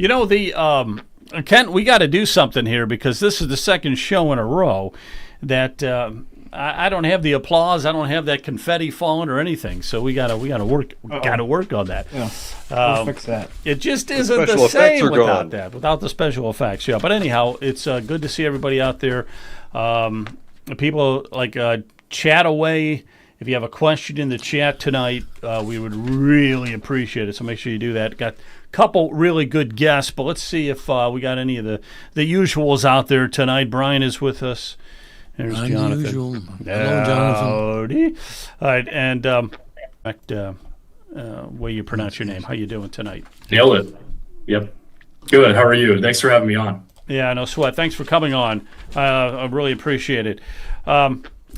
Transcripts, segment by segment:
Kent, we got to do something here because this is the second show in a row that I don't have the applause. I don't have that confetti falling or anything. So we gotta work on that. Yeah. We'll fix that. It just isn't the same without that, without the special effects. Yeah. But anyhow, it's good to see everybody out there. People chat away. If you have a question in the chat tonight, we would really appreciate it. So make sure you do that. Got a couple really good guests, but let's see if we got any of the usuals out there tonight. Brian is with us. There's Jonathan. Unusual. Hello, Jonathan. All right, and way you pronounce your name. How you doing tonight? Nailed it. Yep. Good. How are you? Thanks for having me on. Yeah, no sweat. Thanks for coming on. I really appreciate it.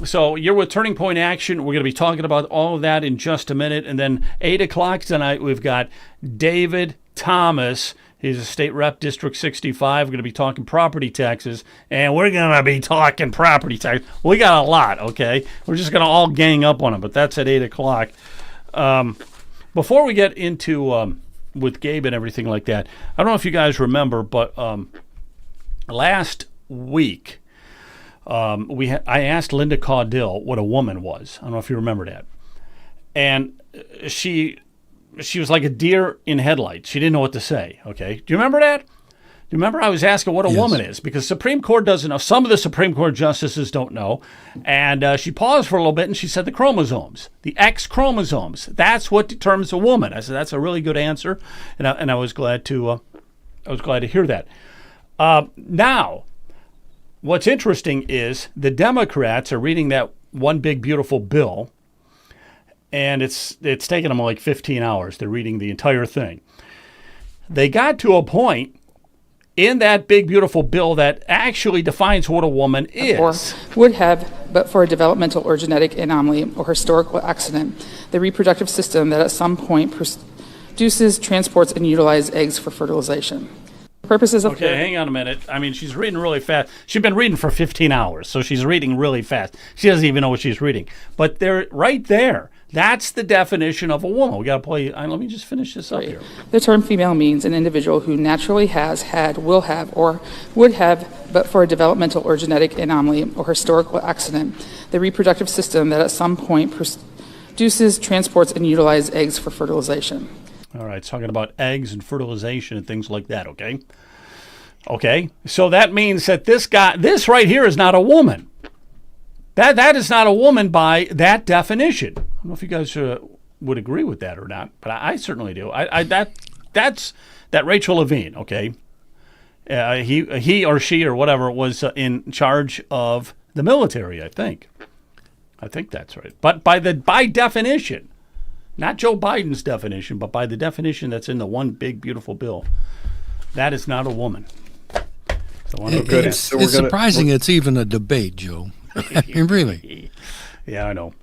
So you're with Turning Point Action. We're going to be talking about all of that in just a minute. And then 8 o'clock tonight, we've got David Thomas. He's a state rep, District 65. We're going to be talking property taxes. And we're going to be talking property tax. We got a lot, okay? We're just going to all gang up on it, but that's at 8 o'clock. Before we get into with Gabe and everything like that, I don't know if you guys remember, but last week, I asked Linda Caudill what a woman was. I don't know if you remember that. And she was like a deer in headlights. She didn't know what to say, okay? Do you remember that? Do you remember I was asking what a woman is? Because Supreme Court doesn't know. Some of the Supreme Court justices don't know. And she paused for a little bit and she said the chromosomes, the X chromosomes. That's what determines a woman. I said that's a really good answer. And I was glad to hear that. Now, what's interesting is the Democrats are reading that one big beautiful bill, and it's taken them like 15 hours. They're reading the entire thing. They got to a point in that big beautiful bill that actually defines what a woman is. Or would have, but for a developmental or genetic anomaly or historical accident, the reproductive system that at some point produces, transports, and utilizes eggs for fertilization. Purposes of hang on a minute. I mean, she's reading really fast. She's been reading for 15 hours, so she's reading really fast. She doesn't even know what she's reading. But they're right there. That's the definition of a woman. We got to play. Let me just finish this up here. The term female means an individual who naturally has, had, will have, or would have, but for a developmental or genetic anomaly or historical accident, the reproductive system that at some point produces, transports, and utilizes eggs for fertilization. All right, talking about eggs and fertilization and things like that, okay? Okay, so that means that this right here is not a woman. That is not a woman by that definition. I don't know if you guys would agree with that or not, but I certainly do. That's Rachel Levine, okay? He or she or whatever was in charge of the military, I think. I think that's right. But by definition, not Joe Biden's definition, but by the definition that's in the one big beautiful bill, that is not a woman. So it's surprising it's even a debate, Joe. I mean, really. Yeah, I know.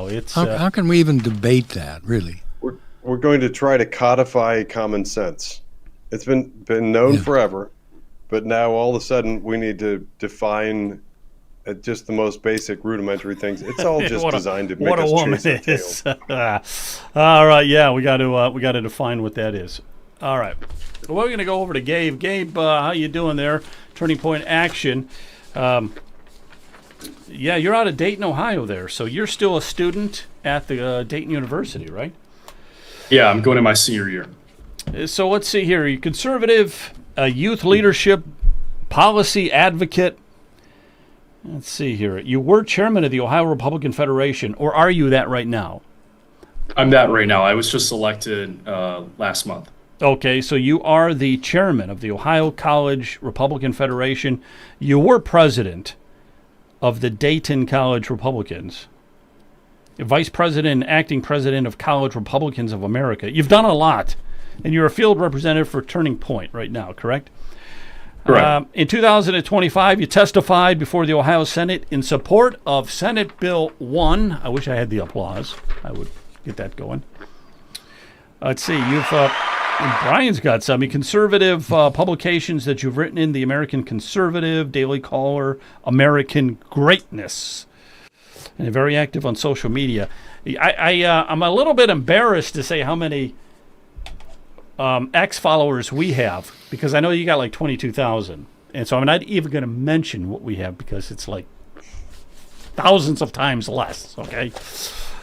It's how can we even debate that, really? We're going to try to codify common sense. It's been known forever, but now all of a sudden we need to define just the most basic rudimentary things. It's all just designed to make us chase our tail. All right, yeah, we got to define what that is. All right, well, we're going to go over to Gabe. Gabe, how you doing there? Turning Point Action. Yeah, you're out of Dayton, Ohio there, so you're still a student at the Dayton University, right? Yeah, I'm going to my senior year. So let's see here. You're conservative, youth leadership, policy advocate. Let's see here. You were chairman of the Ohio Republican Federation, or are you that right now? I'm that right now. I was just elected last month. Okay, so you are the chairman of the Ohio College Republican Federation. You were president of the Dayton College Republicans, vice president and acting president of College Republicans of America. You've done a lot, and you're a field representative for Turning Point right now, correct? Correct. In 2025, you testified before the Ohio Senate in support of Senate Bill 1. I wish I had the applause. I would get that going. Let's see. Brian's got some conservative publications that you've written in: the American Conservative, Daily Caller, American Greatness, and very active on social media. I'm a little bit embarrassed to say how many X followers we have, because I know you got like 22,000. And so I'm not even going to mention what we have because it's like thousands of times less, okay?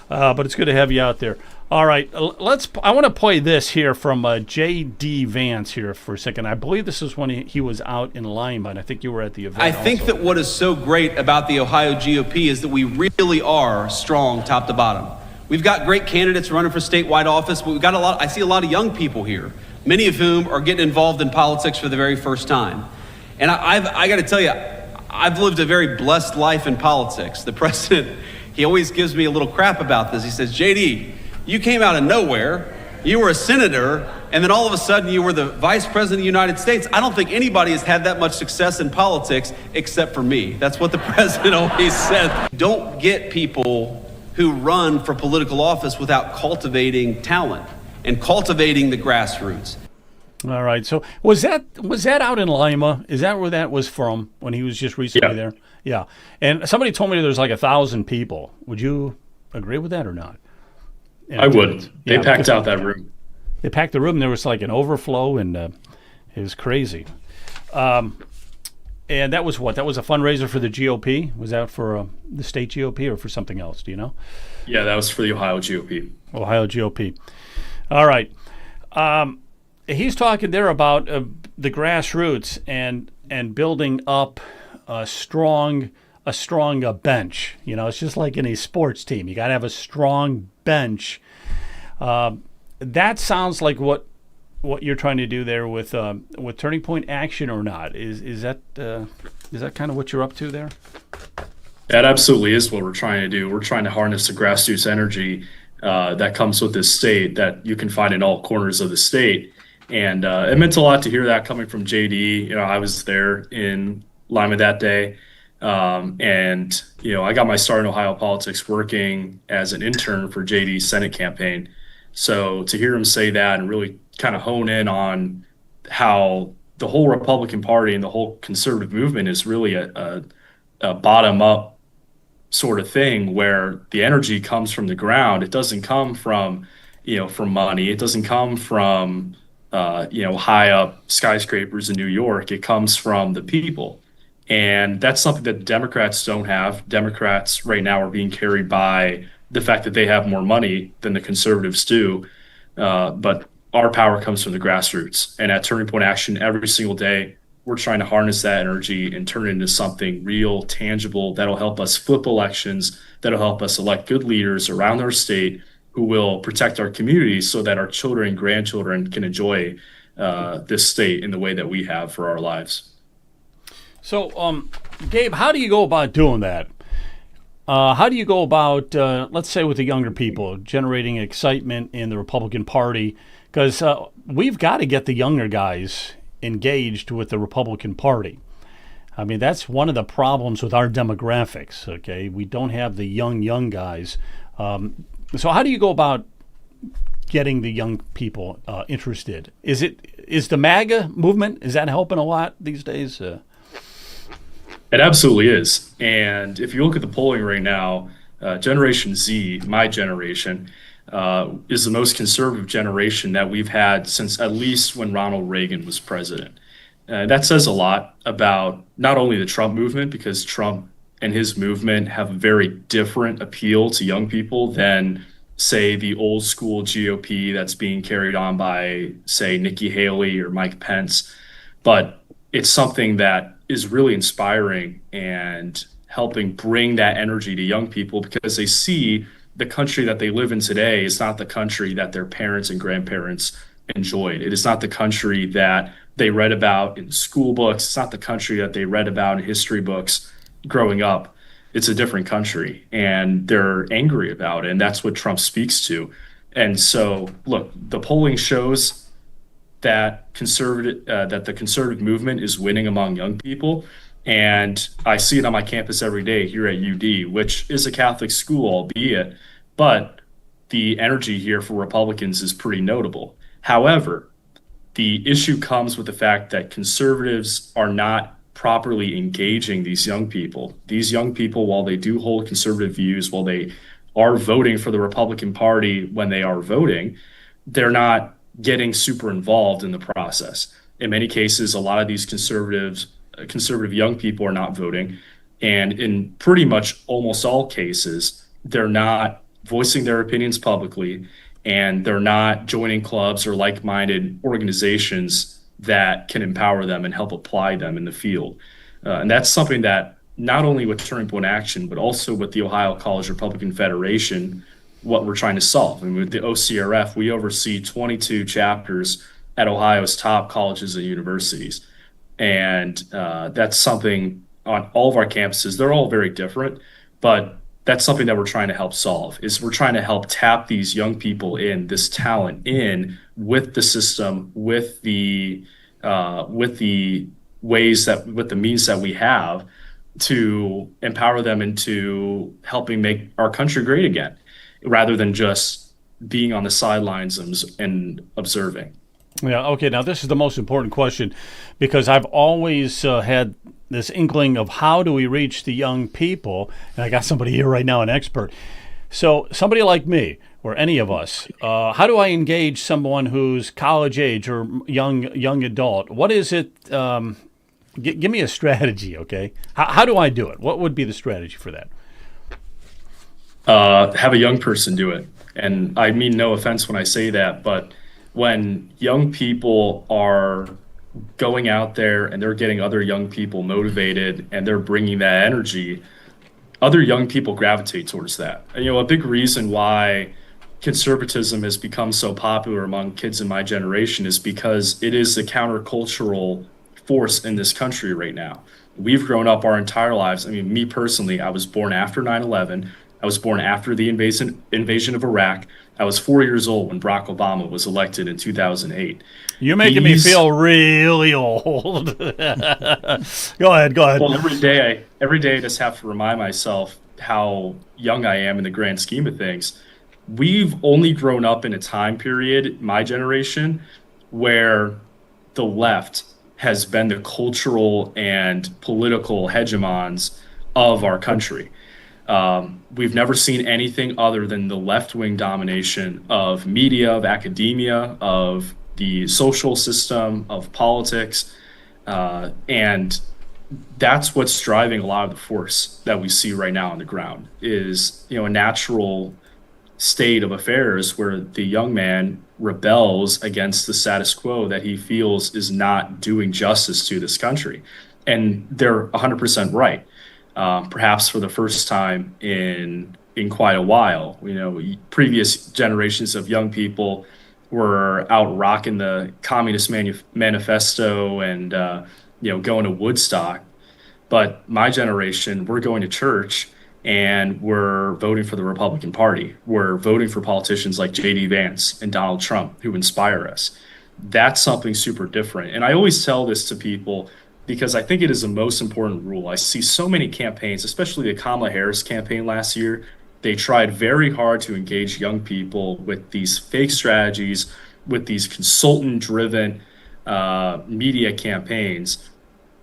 But it's good to have you out there. All right, I want to play this here from J.D. Vance here for a second. I believe this is when he was out in Lima, and I think you were at the event. I think that what is so great about the Ohio GOP is that we really are strong top to bottom. We've got great candidates running for statewide office, but we've got I see a lot of young people here, many of whom are getting involved in politics for the very first time. And I got to tell you, I've lived a very blessed life in politics. The president, he always gives me a little crap about this. He says, JD, you came out of nowhere, you were a senator, and then all of a sudden you were the vice president of the United States. I don't think anybody has had that much success in politics except for me. That's what the president always said. Don't get people who run for political office without cultivating talent and cultivating the grassroots. All right. So was that out in Lima? Is that where that was from when he was just recently there? Yeah. And somebody told me there's like 1,000 people. Would you agree with that or not? I would. They packed out that room. They packed the room. There was like an overflow, and it was crazy. And that was what? That was a fundraiser for the GOP? Was that for the state GOP or for something else? Do you know? Yeah, that was for the Ohio GOP. Ohio GOP. All right. He's talking there about the grassroots and building up a strong bench. You know, it's just like any sports team. You got to have a strong bench. That sounds like what you're trying to do there with Turning Point Action, or not? Is that kind of what you're up to there? That absolutely is what we're trying to do. We're trying to harness the grassroots energy that comes with this state that you can find in all corners of the state. And it meant a lot to hear that coming from JD. You know, I was there in Lima that day. And, you know, I got my start in Ohio politics working as an intern for JD's Senate campaign. So to hear him say that and really kind of hone in on how the whole Republican Party and the whole conservative movement is really a bottom-up sort of thing where the energy comes from the ground. It doesn't come from, from money. It doesn't come from, high up skyscrapers in New York. It comes from the people. And that's something that Democrats don't have. Democrats right now are being carried by the fact that they have more money than the conservatives do. But our power comes from the grassroots. And at Turning Point Action, every single day, we're trying to harness that energy and turn it into something real, tangible, that'll help us flip elections, that'll help us elect good leaders around our state who will protect our communities so that our children and grandchildren can enjoy this state in the way that we have for our lives. So, Gabe, how do you go about doing that? How do you go about, let's say with the younger people, generating excitement in the Republican Party? Because we've got to get the younger guys engaged with the Republican Party. I mean, that's one of the problems with our demographics, okay? We don't have the young guys. So how do you go about getting the young people interested? Is the MAGA movement, is that helping a lot these days? It absolutely is. And if you look at the polling right now, Generation Z, my generation, is the most conservative generation that we've had since at least when Ronald Reagan was president. That says a lot about not only the Trump movement, because Trump and his movement have a very different appeal to young people than, say, the old school GOP that's being carried on by, say, Nikki Haley or Mike Pence. But it's something that is really inspiring and helping bring that energy to young people because they see the country that they live in today is not the country that their parents and grandparents enjoyed. It is not the country that they read about in school books. It's not the country that they read about in history books growing up. It's a different country, and they're angry about it, and that's what Trump speaks to. And so, look, the polling shows that the conservative movement is winning among young people, and I see it on my campus every day here at UD, which is a Catholic school, albeit, but the energy here for Republicans is pretty notable. However, the issue comes with the fact that conservatives are not properly engaging these young people. These young people, while they do hold conservative views, while they are voting for the Republican Party when they are voting, they're not getting super involved in the process. In many cases, a lot of these conservative young people are not voting. And in pretty much almost all cases, they're not voicing their opinions publicly, and they're not joining clubs or like-minded organizations that can empower them and help apply them in the field. And that's something that not only with Turning Point Action, but also with the Ohio College Republican Federation, what we're trying to solve. I mean, with the OCRF, we oversee 22 chapters at Ohio's top colleges and universities. And that's something on all of our campuses. They're all very different, but that's something that we're trying to help solve, is we're trying to help tap these young people in, this talent in, with the system, with the ways that, with the means that we have to empower them into helping make our country great again, rather than just being on the sidelines and observing. Yeah, okay, now this is the most important question, because I've always had this inkling of how do we reach the young people, and I got somebody here right now, an expert. So somebody like me, or any of us, how do I engage someone who's college age or young adult? What is it? Give me a strategy, okay? How do I do it? What would be the strategy for that? Have a young person do it. And I mean no offense when I say that, but when young people are going out there and they're getting other young people motivated and they're bringing that energy, other young people gravitate towards that. And, a big reason why conservatism has become so popular among kids in my generation is because it is the countercultural force in this country right now. We've grown up our entire lives. I mean, me personally, I was born after 9/11. I was born after the invasion of Iraq. I was 4 years old when Barack Obama was elected in 2008. You're making me feel really old. Go ahead. Well, every day I just have to remind myself how young I am in the grand scheme of things. We've only grown up in a time period, my generation, where the left has been the cultural and political hegemons of our country. We've never seen anything other than the left-wing domination of media, of academia, of the social system, of politics. And that's what's driving a lot of the force that we see right now on the ground, is, a natural state of affairs where the young man rebels against the status quo that he feels is not doing justice to this country. And they're 100% right. Perhaps for the first time in quite a while. Previous generations of young people were out rocking the Communist Manifesto and going to Woodstock. But my generation, we're going to church and we're voting for the Republican Party. We're voting for politicians like J.D. Vance and Donald Trump who inspire us. That's something super different. And I always tell this to people, because I think it is the most important rule. I see so many campaigns, especially the Kamala Harris campaign last year. They tried very hard to engage young people with these fake strategies, with these consultant-driven media campaigns.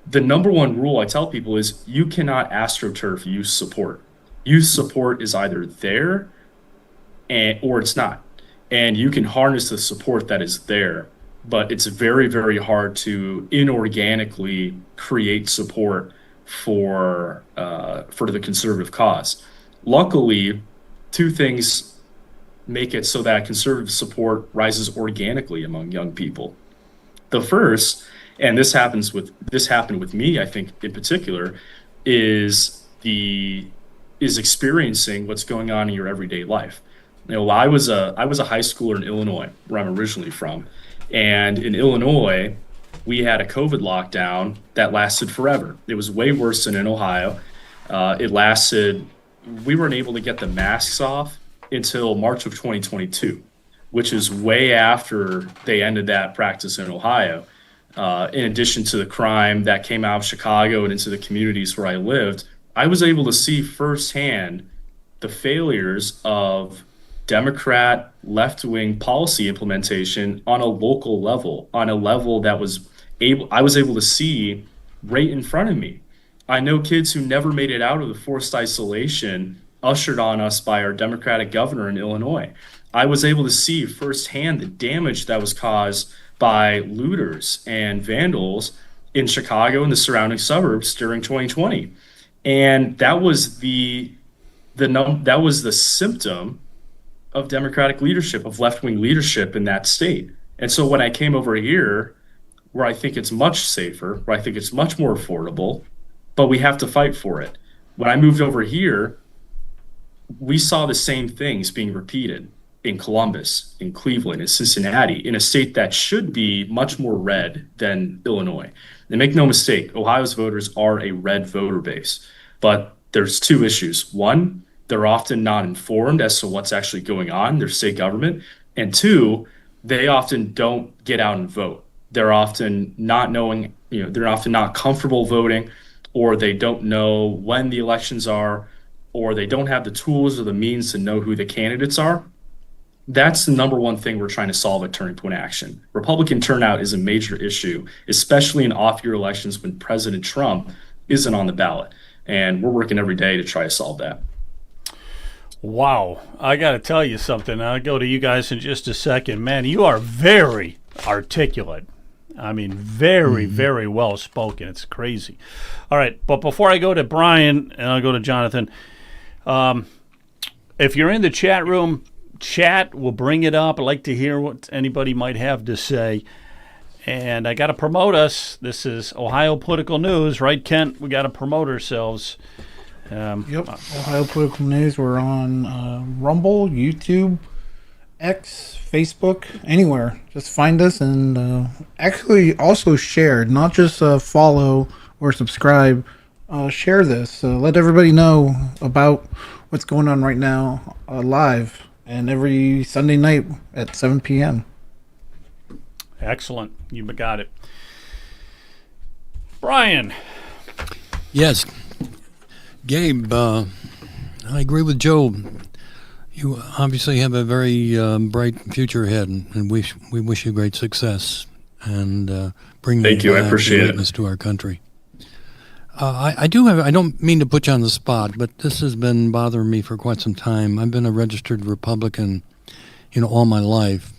The number one rule I tell people is you cannot astroturf youth support. Youth support is either there or it's not. And you can harness the support that is there, but it's very, very hard to inorganically create support for the conservative cause. Luckily, two things make it so that conservative support rises organically among young people. The first, and this happened with me, I think in particular, is experiencing what's going on in your everyday life. I was a high schooler in Illinois, where I'm originally from. And in Illinois, we had a COVID lockdown that lasted forever. It was way worse than in Ohio. We weren't able to get the masks off until March of 2022, which is way after they ended that practice in Ohio. In addition to the crime that came out of Chicago and into the communities where I lived, I was able to see firsthand the failures of Democrat left-wing policy implementation on a local level, on a level that I was able to see right in front of me. I know kids who never made it out of the forced isolation ushered on us by our Democratic governor in Illinois. I was able to see firsthand the damage that was caused by looters and vandals in Chicago and the surrounding suburbs during 2020. And that was that was the symptom of Democratic leadership, of left-wing leadership in that state. And so when I came over here, where I think it's much safer, where I think it's much more affordable, but we have to fight for it. When I moved over here, we saw the same things being repeated in Columbus, in Cleveland, in Cincinnati, in a state that should be much more red than Illinois. And make no mistake, Ohio's voters are a red voter base. But there's two issues. One, they're often not informed as to what's actually going on in their state government. And two, they often don't get out and vote. They're often not knowing, they're often not comfortable voting, or they don't know when the elections are, or they don't have the tools or the means to know who the candidates are. That's the number one thing we're trying to solve at Turning Point Action. Republican turnout is a major issue, especially in off-year elections when President Trump isn't on the ballot. And we're working every day to try to solve that. Wow. I got to tell you something. I'll go to you guys in just a second. Man, you are very articulate. I mean, very, very well spoken. It's crazy. All right. But before I go to Brian and I'll go to Jonathan, if you're in the chat room, chat, we'll bring it up. I'd like to hear what anybody might have to say. And I got to promote us. This is Ohio Political News, right, Kent? We got to promote ourselves. Yep. Ohio Political News. We're on Rumble, YouTube, X, Facebook, anywhere. Just find us and actually also share, not just follow or subscribe. Share this. Let everybody know about what's going on right now live and every Sunday night at 7 p.m. Excellent. You got it. Brian. Yes. Gabe, I agree with Joe. You obviously have a very bright future ahead, and we wish you great success and bring Thank you. I appreciate greatness to our country. I don't mean to put you on the spot, but this has been bothering me for quite some time. I've been a registered Republican, all my life.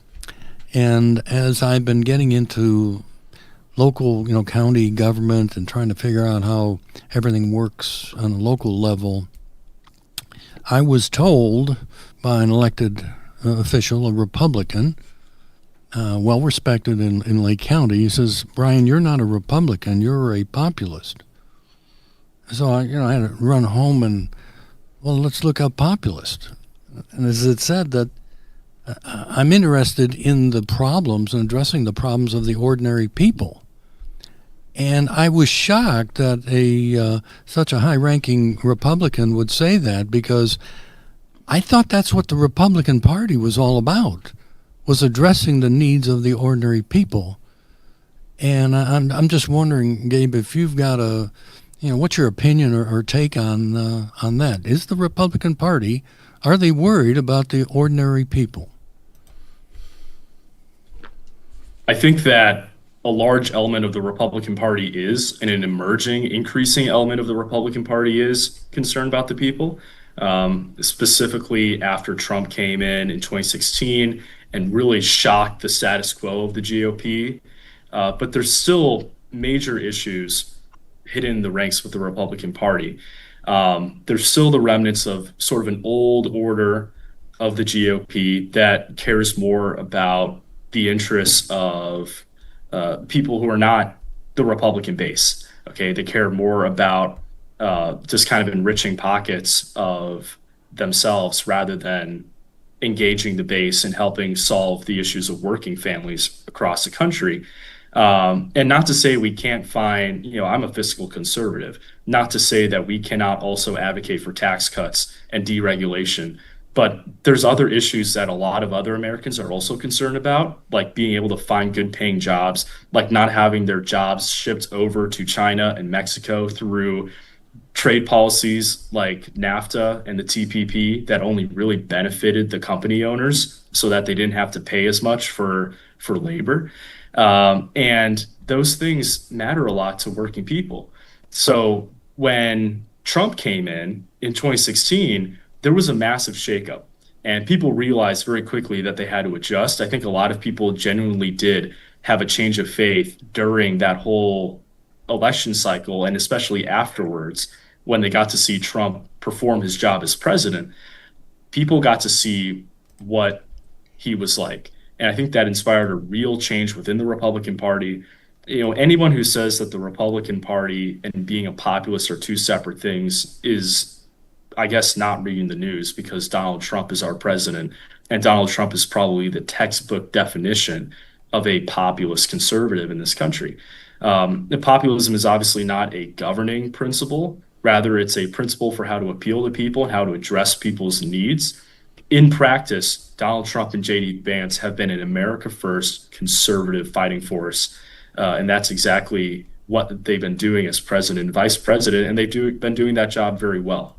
And as I've been getting into local, county government and trying to figure out how everything works on a local level, I was told by an elected official, a Republican, well respected in Lake County, he says, "Brian, you're not a Republican, you're a populist." So I had to run home and, let's look up populist. And as it said that I'm interested in the problems and addressing the problems of the ordinary people. And I was shocked that such a high-ranking Republican would say that, because I thought that's what the Republican Party was all about, was addressing the needs of the ordinary people. And I'm just wondering, Gabe, if you've got what's your opinion or take on that? Is the Republican Party, are they worried about the ordinary people? I think that a large element of the Republican Party is, and an emerging, increasing element of the Republican Party is concerned about the people, specifically after Trump came in 2016 and really shocked the status quo of the GOP. But there's still major issues hidden in the ranks with the Republican Party. There's still the remnants of sort of an old order of the GOP that cares more about the interests of people who are not the Republican base. Okay, they care more about just kind of enriching pockets of themselves rather than engaging the base and helping solve the issues of working families across the country. And not to say we can't find, I'm a fiscal conservative, not to say that we cannot also advocate for tax cuts and deregulation. But there's other issues that a lot of other Americans are also concerned about, like being able to find good paying jobs, like not having their jobs shipped over to China and Mexico through trade policies like NAFTA and the TPP that only really benefited the company owners so that they didn't have to pay as much for labor. And those things matter a lot to working people. So when Trump came in 2016, there was a massive shakeup. And people realized very quickly that they had to adjust. I think a lot of people genuinely did have a change of faith during that whole election cycle, and especially afterwards when they got to see Trump perform his job as president. People got to see what he was like. And I think that inspired a real change within the Republican Party. Anyone who says that the Republican Party and being a populist are two separate things is, I guess, not reading the news, because Donald Trump is our president, and Donald Trump is probably the textbook definition of a populist conservative in this country. The populism is obviously not a governing principle. Rather, it's a principle for how to appeal to people and how to address people's needs. In practice, Donald Trump and J.D. Vance have been an America First conservative fighting force, and that's exactly what they've been doing as president and vice president, and they've been doing that job very well.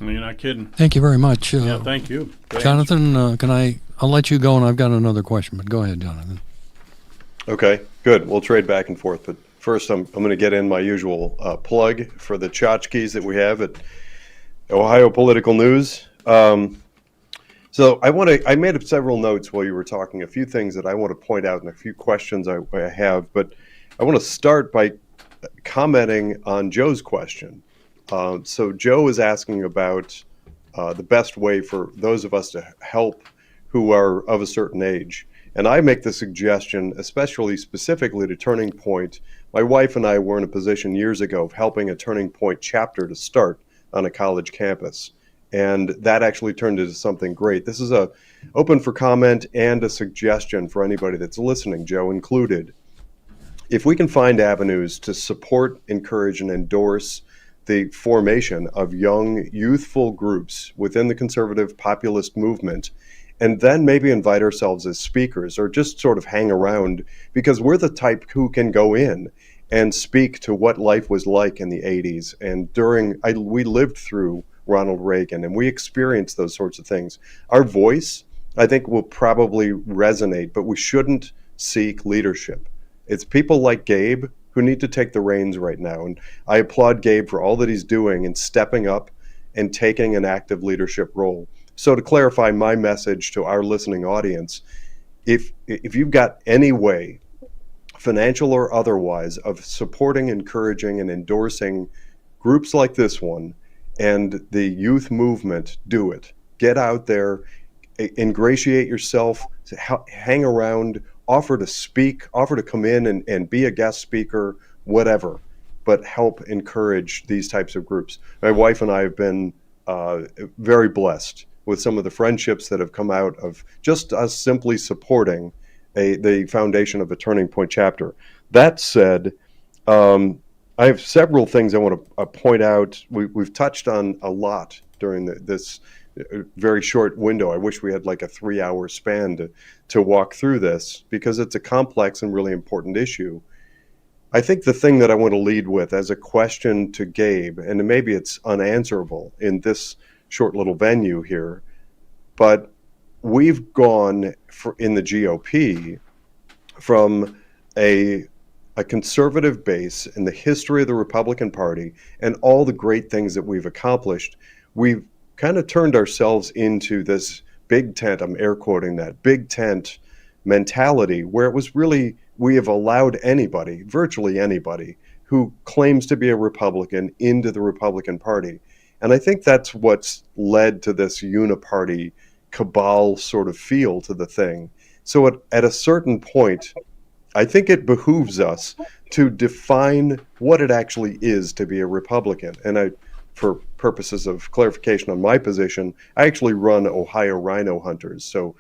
You're not kidding. Thank you very much. Yeah, thank you. Thanks. Jonathan, I'll let you go, and I've got another question, but go ahead, Jonathan. Okay, good. We'll trade back and forth, but first I'm going to get in my usual plug for the tchotchkes that we have at Ohio Political News. So I made up several notes while you were talking, a few things that I want to point out and a few questions I have, but I want to start by commenting on Joe's question. So Joe is asking about the best way for those of us to help who are of a certain age. And I make the suggestion, especially specifically to Turning Point. My wife and I were in a position years ago of helping a Turning Point chapter to start on a college campus. And that actually turned into something great. This is open for comment and a suggestion for anybody that's listening, Joe included. If we can find avenues to support, encourage, and endorse the formation of young, youthful groups within the conservative populist movement, and then maybe invite ourselves as speakers or just sort of hang around, because we're the type who can go in and speak to what life was like in the 80s. And we lived through Ronald Reagan, and we experienced those sorts of things. Our voice, I think, will probably resonate, but we shouldn't seek leadership. It's people like Gabe who need to take the reins right now. And I applaud Gabe for all that he's doing and stepping up and taking an active leadership role. So to clarify my message to our listening audience, if you've got any way, financial or otherwise, of supporting, encouraging, and endorsing groups like this one and the youth movement, do it. Get out there, ingratiate yourself, hang around, offer to speak, offer to come in and be a guest speaker, whatever, but help encourage these types of groups. My wife and I have been very blessed with some of the friendships that have come out of just us simply supporting the foundation of a Turning Point chapter. That said, I have several things I want to point out. We've touched on a lot during this very short window. I wish we had like a 3-hour span to walk through this, because it's a complex and really important issue. I think the thing that I want to lead with as a question to Gabe, and maybe it's unanswerable in this short little venue here, but we've gone in the GOP from a conservative base in the history of the Republican Party and all the great things that we've accomplished. We've kind of turned ourselves into this big tent, I'm air quoting that, big tent mentality, where it was really, we have allowed anybody, virtually anybody, who claims to be a Republican into the Republican Party. And I think that's what's led to this uniparty cabal sort of feel to the thing. So at a certain point, I think it behooves us to define what it actually is to be a Republican. And for purposes of clarification on my position, I actually run Ohio Rhino Hunters. So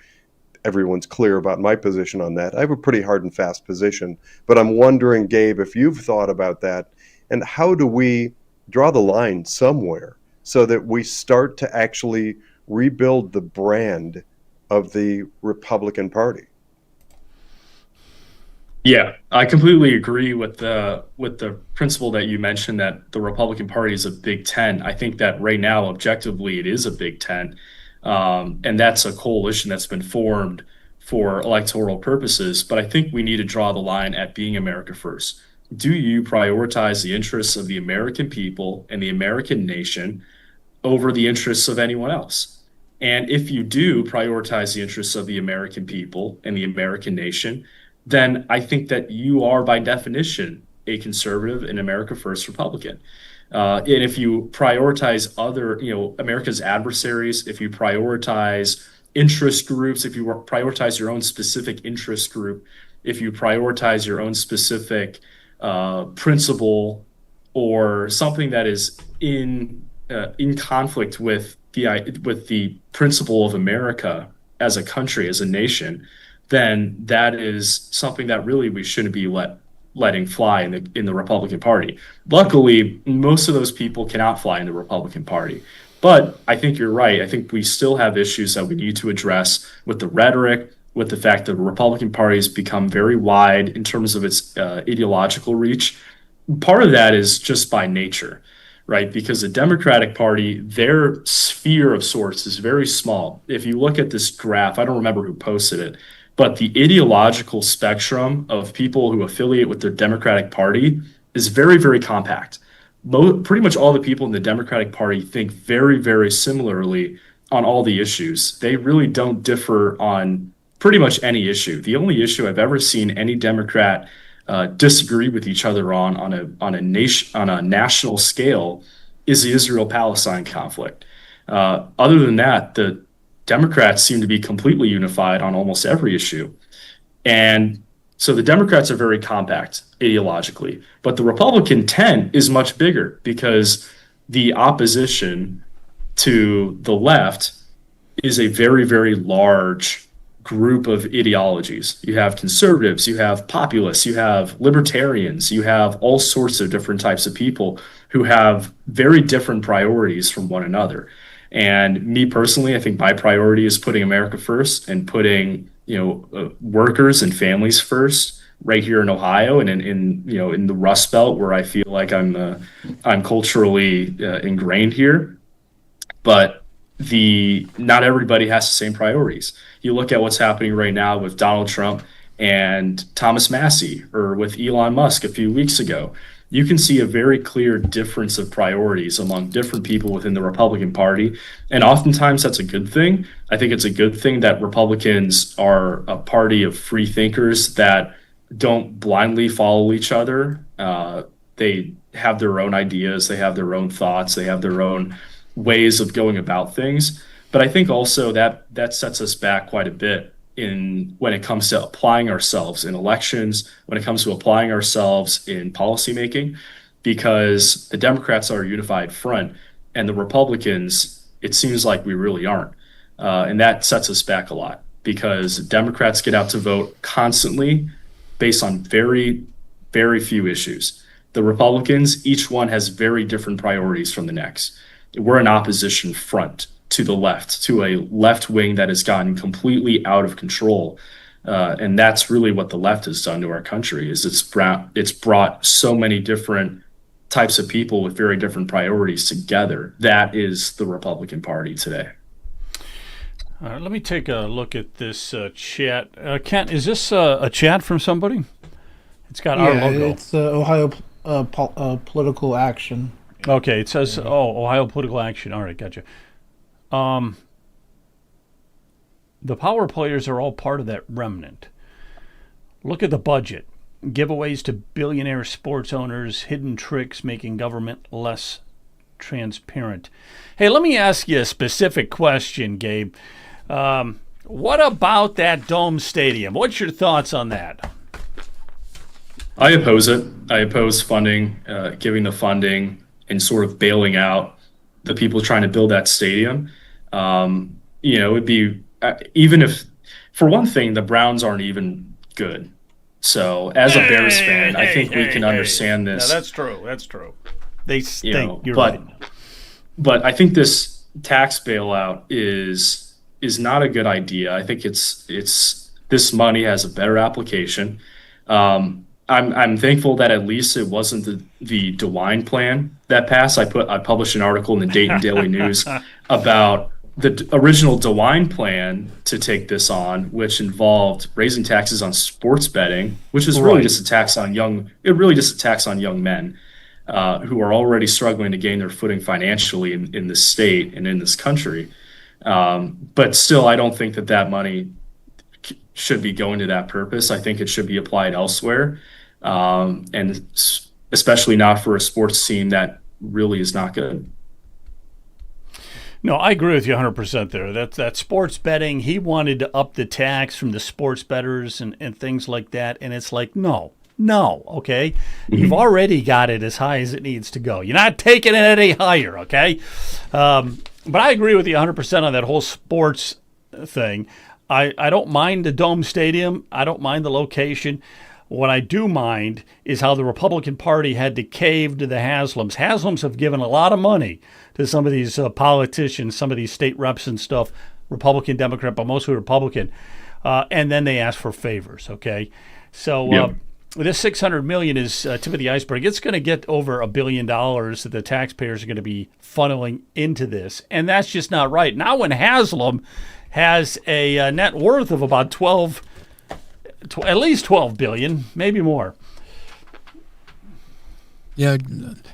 everyone's clear about my position on that. I have a pretty hard and fast position, but I'm wondering, Gabe, if you've thought about that, and how do we draw the line somewhere so that we start to actually rebuild the brand of the Republican Party? Yeah, I completely agree with the principle that you mentioned, that the Republican Party is a big tent. I think that right now, objectively, it is a big tent. And that's a coalition that's been formed for electoral purposes. But I think we need to draw the line at being America first. Do you prioritize the interests of the American people and the American nation over the interests of anyone else? And if you do prioritize the interests of the American people and the American nation, then I think that you are by definition a conservative and America First Republican. And if you prioritize other, America's adversaries, if you prioritize interest groups, if you prioritize your own specific interest group, if you prioritize your own specific principle or something that is in conflict with the principle of America as a country, as a nation, then that is something that really we shouldn't be letting fly in the Republican Party. Luckily, most of those people cannot fly in the Republican Party. But I think you're right. I think we still have issues that we need to address with the rhetoric, with the fact that the Republican Party has become very wide in terms of its ideological reach. Part of that is just by nature, right? Because the Democratic Party, their sphere of sorts is very small. If you look at this graph, I don't remember who posted it, but the ideological spectrum of people who affiliate with the Democratic Party is very, very compact. Pretty much all the people in the Democratic Party think very, very similarly on all the issues. They really don't differ on pretty much any issue. The only issue I've ever seen any Democrat disagree with each other on a national scale is the Israel-Palestine conflict. Other than that, the Democrats seem to be completely unified on almost every issue. And so the Democrats are very compact ideologically, but the Republican tent is much bigger because the opposition to the left is a very, very large group of ideologies. You have conservatives, you have populists, you have libertarians, you have all sorts of different types of people who have very different priorities from one another. And me personally, I think my priority is putting America first and putting, workers and families first right here in Ohio and in the Rust Belt where I feel like I'm culturally ingrained here. But not everybody has the same priorities. You look at what's happening right now with Donald Trump and Thomas Massey, or with Elon Musk a few weeks ago. You can see a very clear difference of priorities among different people within the Republican Party. And oftentimes that's a good thing. I think it's a good thing that Republicans are a party of free thinkers that don't blindly follow each other. They have their own ideas, they have their own thoughts, they have their own ways of going about things. But I think also that sets us back quite a bit when it comes to applying ourselves in elections, when it comes to applying ourselves in policymaking, because the Democrats are a unified front and the Republicans, it seems like we really aren't. And that sets us back a lot because Democrats get out to vote constantly based on very, very few issues. The Republicans, each one has very different priorities from the next. We're an opposition front to the left, to a left wing that has gotten completely out of control. And that's really what the left has done to our country, is it's brought so many different types of people with very different priorities together. That is the Republican Party today. Let me take a look at this chat. Kent, is this a chat from somebody? It's got our logo. It's Ohio Political Action. Okay, it says, Ohio Political Action. All right, gotcha. The power players are all part of that remnant. Look at the budget. Giveaways to billionaire sports owners, hidden tricks making government less transparent. Hey, let me ask you a specific question, Gabe. What about that Dome Stadium? What's your thoughts on that? I oppose it. I oppose funding, giving the funding and sort of bailing out the people trying to build that stadium. It'd be, even if, for one thing, the Browns aren't even good. So as a Bears fan, I think we can understand this. No, that's true. That's true. They stink. You're right. But I think this tax bailout is not a good idea. I think this money has a better application. I'm thankful that at least it wasn't the DeWine plan that passed. I published an article in the Dayton Daily News about the original DeWine plan to take this on, which involved raising taxes on sports betting, which is really just a tax on young men who are already struggling to gain their footing financially in this state and in this country. But still, I don't think that money should be going to that purpose. I think it should be applied elsewhere, and especially not for a sports team that really is not good. No, I agree with you 100% there. That sports betting, he wanted to up the tax from the sports bettors and things like that. And it's like, no, okay? Mm-hmm. You've already got it as high as it needs to go. You're not taking it any higher, okay? But I agree with you 100% on that whole sports thing. I don't mind the Dome Stadium. I don't mind the location. What I do mind is how the Republican Party had to cave to the Haslams. Haslams have given a lot of money to some of these politicians, some of these state reps and stuff, Republican, Democrat, but mostly Republican. And then they ask for favors, okay? So this $600 million is tip of the iceberg. It's going to get over $1 billion that the taxpayers are going to be funneling into this. And that's just not right. Now when Haslam has a net worth of about at least $12 billion, maybe more. Yeah,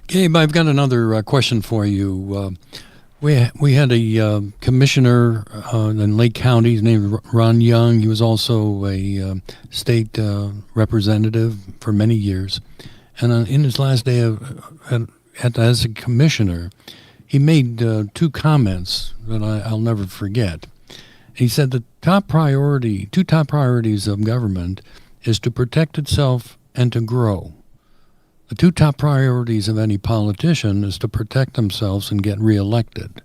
Gabe, I've got another question for you. We had a commissioner in Lake County. His name is Ron Young. He was also a state representative for many years. And in his last day as a commissioner, he made two comments that I'll never forget. He said the two top priorities of government is to protect itself and to grow. The two top priorities of any politician is to protect themselves and get reelected.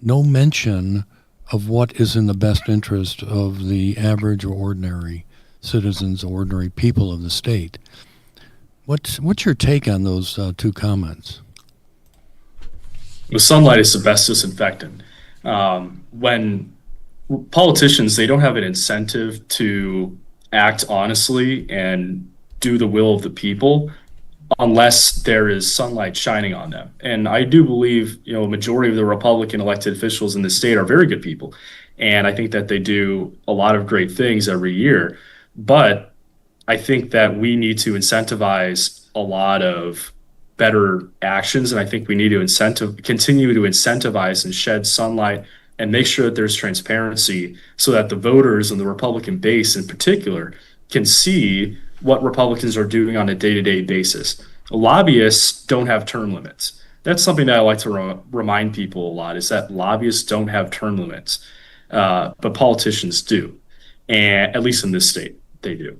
No mention of what is in the best interest of the average or ordinary citizens, ordinary people of the state. What's your take on those two comments? Well, sunlight is the best disinfectant. When politicians, they don't have an incentive to act honestly and do the will of the people unless there is sunlight shining on them. And I do believe, a majority of the Republican elected officials in the state are very good people. And I think that they do a lot of great things every year. But I think that we need to incentivize a lot of better actions. And I think we need to continue to incentivize and shed sunlight and make sure that there's transparency so that the voters and the Republican base in particular can see what Republicans are doing on a day-to-day basis. Lobbyists don't have term limits. That's something that I like to remind people a lot, is that lobbyists don't have term limits, but politicians do. And at least in this state, they do.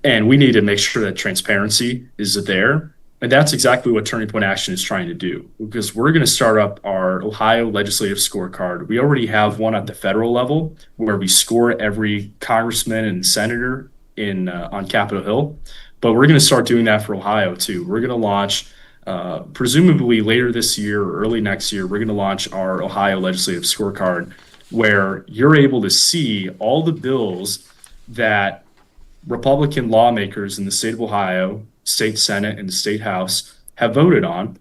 And we need to make sure that transparency is there. And that's exactly what Turning Point Action is trying to do, because we're going to start up our Ohio legislative scorecard. We already have one at the federal level where we score every congressman and senator on Capitol Hill, but we're going to start doing that for Ohio too. We're going to launch, presumably later this year or early next year, we're going to launch our Ohio legislative scorecard, where you're able to see all the bills that Republican lawmakers in the state of Ohio, state Senate and the state House have voted on.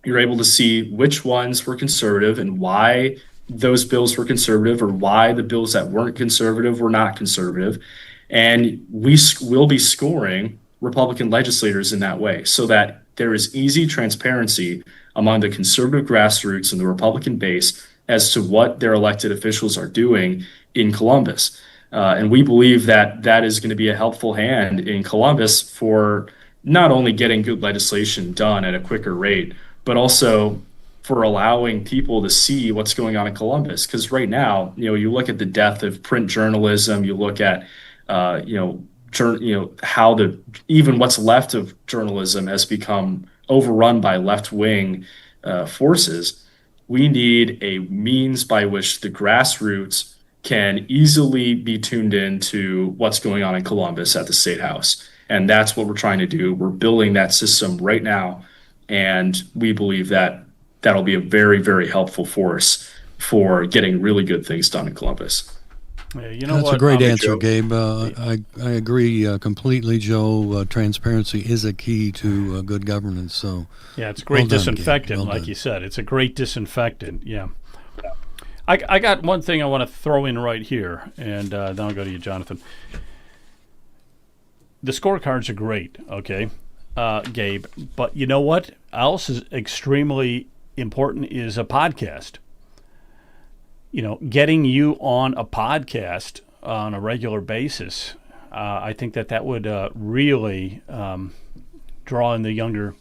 You're able to see which ones were conservative and why those bills were conservative, or why the bills that weren't conservative were not conservative. And we will be scoring Republican legislators in that way, so that there is easy transparency among the conservative grassroots and the Republican base as to what their elected officials are doing in Columbus. And we believe that that is going to be a helpful hand in Columbus for not only getting good legislation done at a quicker rate, but also for allowing people to see what's going on in Columbus. Because right now, you look at the death of print journalism, you look at how even what's left of journalism has become overrun by left-wing forces. We need a means by which the grassroots can easily be tuned into what's going on in Columbus at the State House. And that's what we're trying to do. We're building that system right now. And we believe that that'll be a very, very helpful force for getting really good things done in Columbus. Yeah, That's a great answer, Gabe. I agree completely, Joe. Transparency is a key to good governance. So yeah, it's a great disinfectant, well like you said. It's a great disinfectant. Yeah. I got one thing I want to throw in right here, and then I'll go to you, Jonathan. The scorecards are great, okay, Gabe. But you know what else is extremely important is a podcast. getting you on a podcast on a regular basis, I think that would really draw in the younger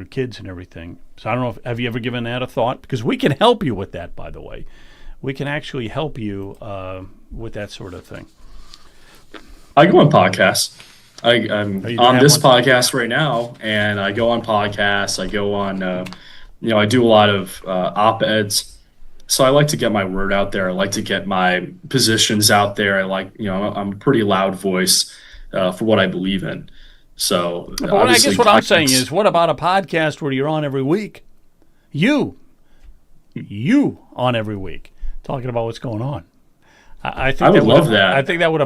kids and everything. So I don't know have you ever given that a thought? Because we can help you with that, by the way. We can actually help you with that sort of thing. I go on podcasts. I'm on this podcast right now, and I go on podcasts. I go on, I do a lot of op-eds. So I like to get my word out there. I like to get my positions out there. I'm a pretty loud voice for what I believe in. So but I guess what I'm saying is, what about a podcast where you're on every week? You on every week, talking about what's going on. I think I would love that. I think that would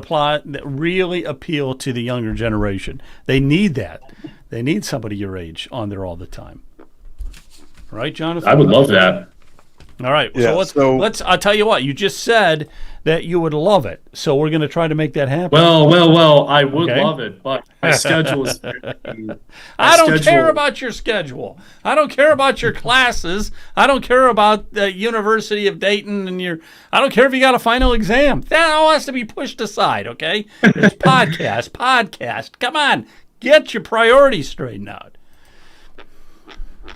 really appeal to the younger generation. They need that. They need somebody your age on there all the time. Right, Jonathan? I would love that. All right. Yeah, so let's. I'll tell you what. You just said that you would love it. So we're going to try to make that happen. Well. I would love it, but my schedule is. I don't care about your schedule. I don't care about your classes. I don't care about the University of Dayton and I don't care if you got a final exam. That all has to be pushed aside. Okay. There's podcast. Come on, get your priorities straightened out.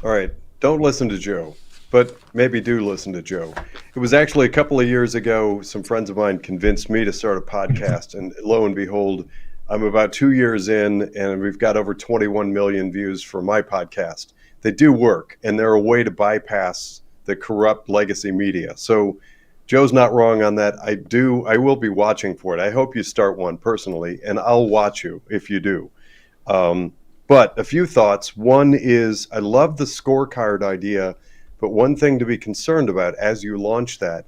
All right. Don't listen to Joe, but maybe do listen to Joe. It was actually a couple of years ago, some friends of mine convinced me to start a podcast, and lo and behold, I'm about 2 years in, and we've got over 21 million views for my podcast. They do work, and they're a way to bypass the corrupt legacy media. So Joe's not wrong on that. I will be watching for it. I hope you start one personally, and I'll watch you if you do. But a few thoughts. One is, I love the scorecard idea, but one thing to be concerned about as you launch that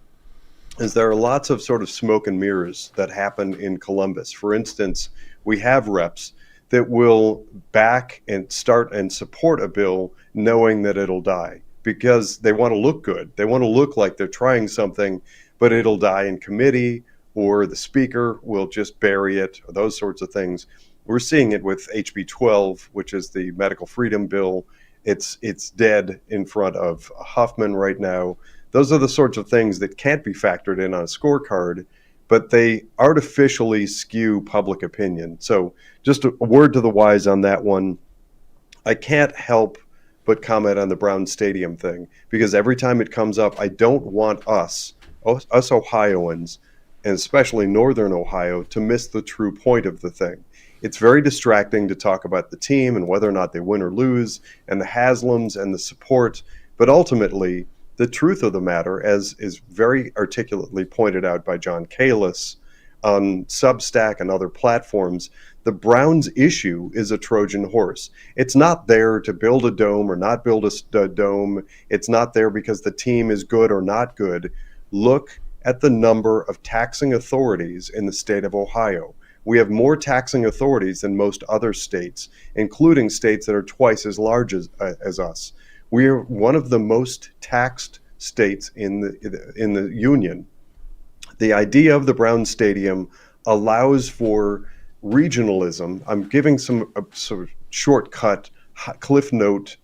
is there are lots of sort of smoke and mirrors that happen in Columbus. For instance, we have reps that will back and start and support a bill knowing that it'll die because they want to look good. They want to look like they're trying something, but it'll die in committee, or the speaker will just bury it, or those sorts of things. We're seeing it with HB 12, which is the medical freedom bill. It's dead in front of Huffman right now. Those are the sorts of things that can't be factored in on a scorecard, but they artificially skew public opinion. So just a word to the wise on that one. I can't help but comment on the Brown Stadium thing, because every time it comes up, I don't want us Ohioans, and especially Northern Ohio, to miss the true point of the thing. It's very distracting to talk about the team and whether or not they win or lose, and the Haslams and the support. But ultimately, the truth of the matter, as is very articulately pointed out by John Kalis on Substack and other platforms, the Browns issue is a Trojan horse. It's not there to build a dome or not build a dome. It's not there because the team is good or not good. Look at the number of taxing authorities in the state of Ohio. We have more taxing authorities than most other states, including states that are twice as large as us. We are one of the most taxed states in the union. The idea of the Brown Stadium allows for regionalism. I'm giving some sort of shortcut cliff notes.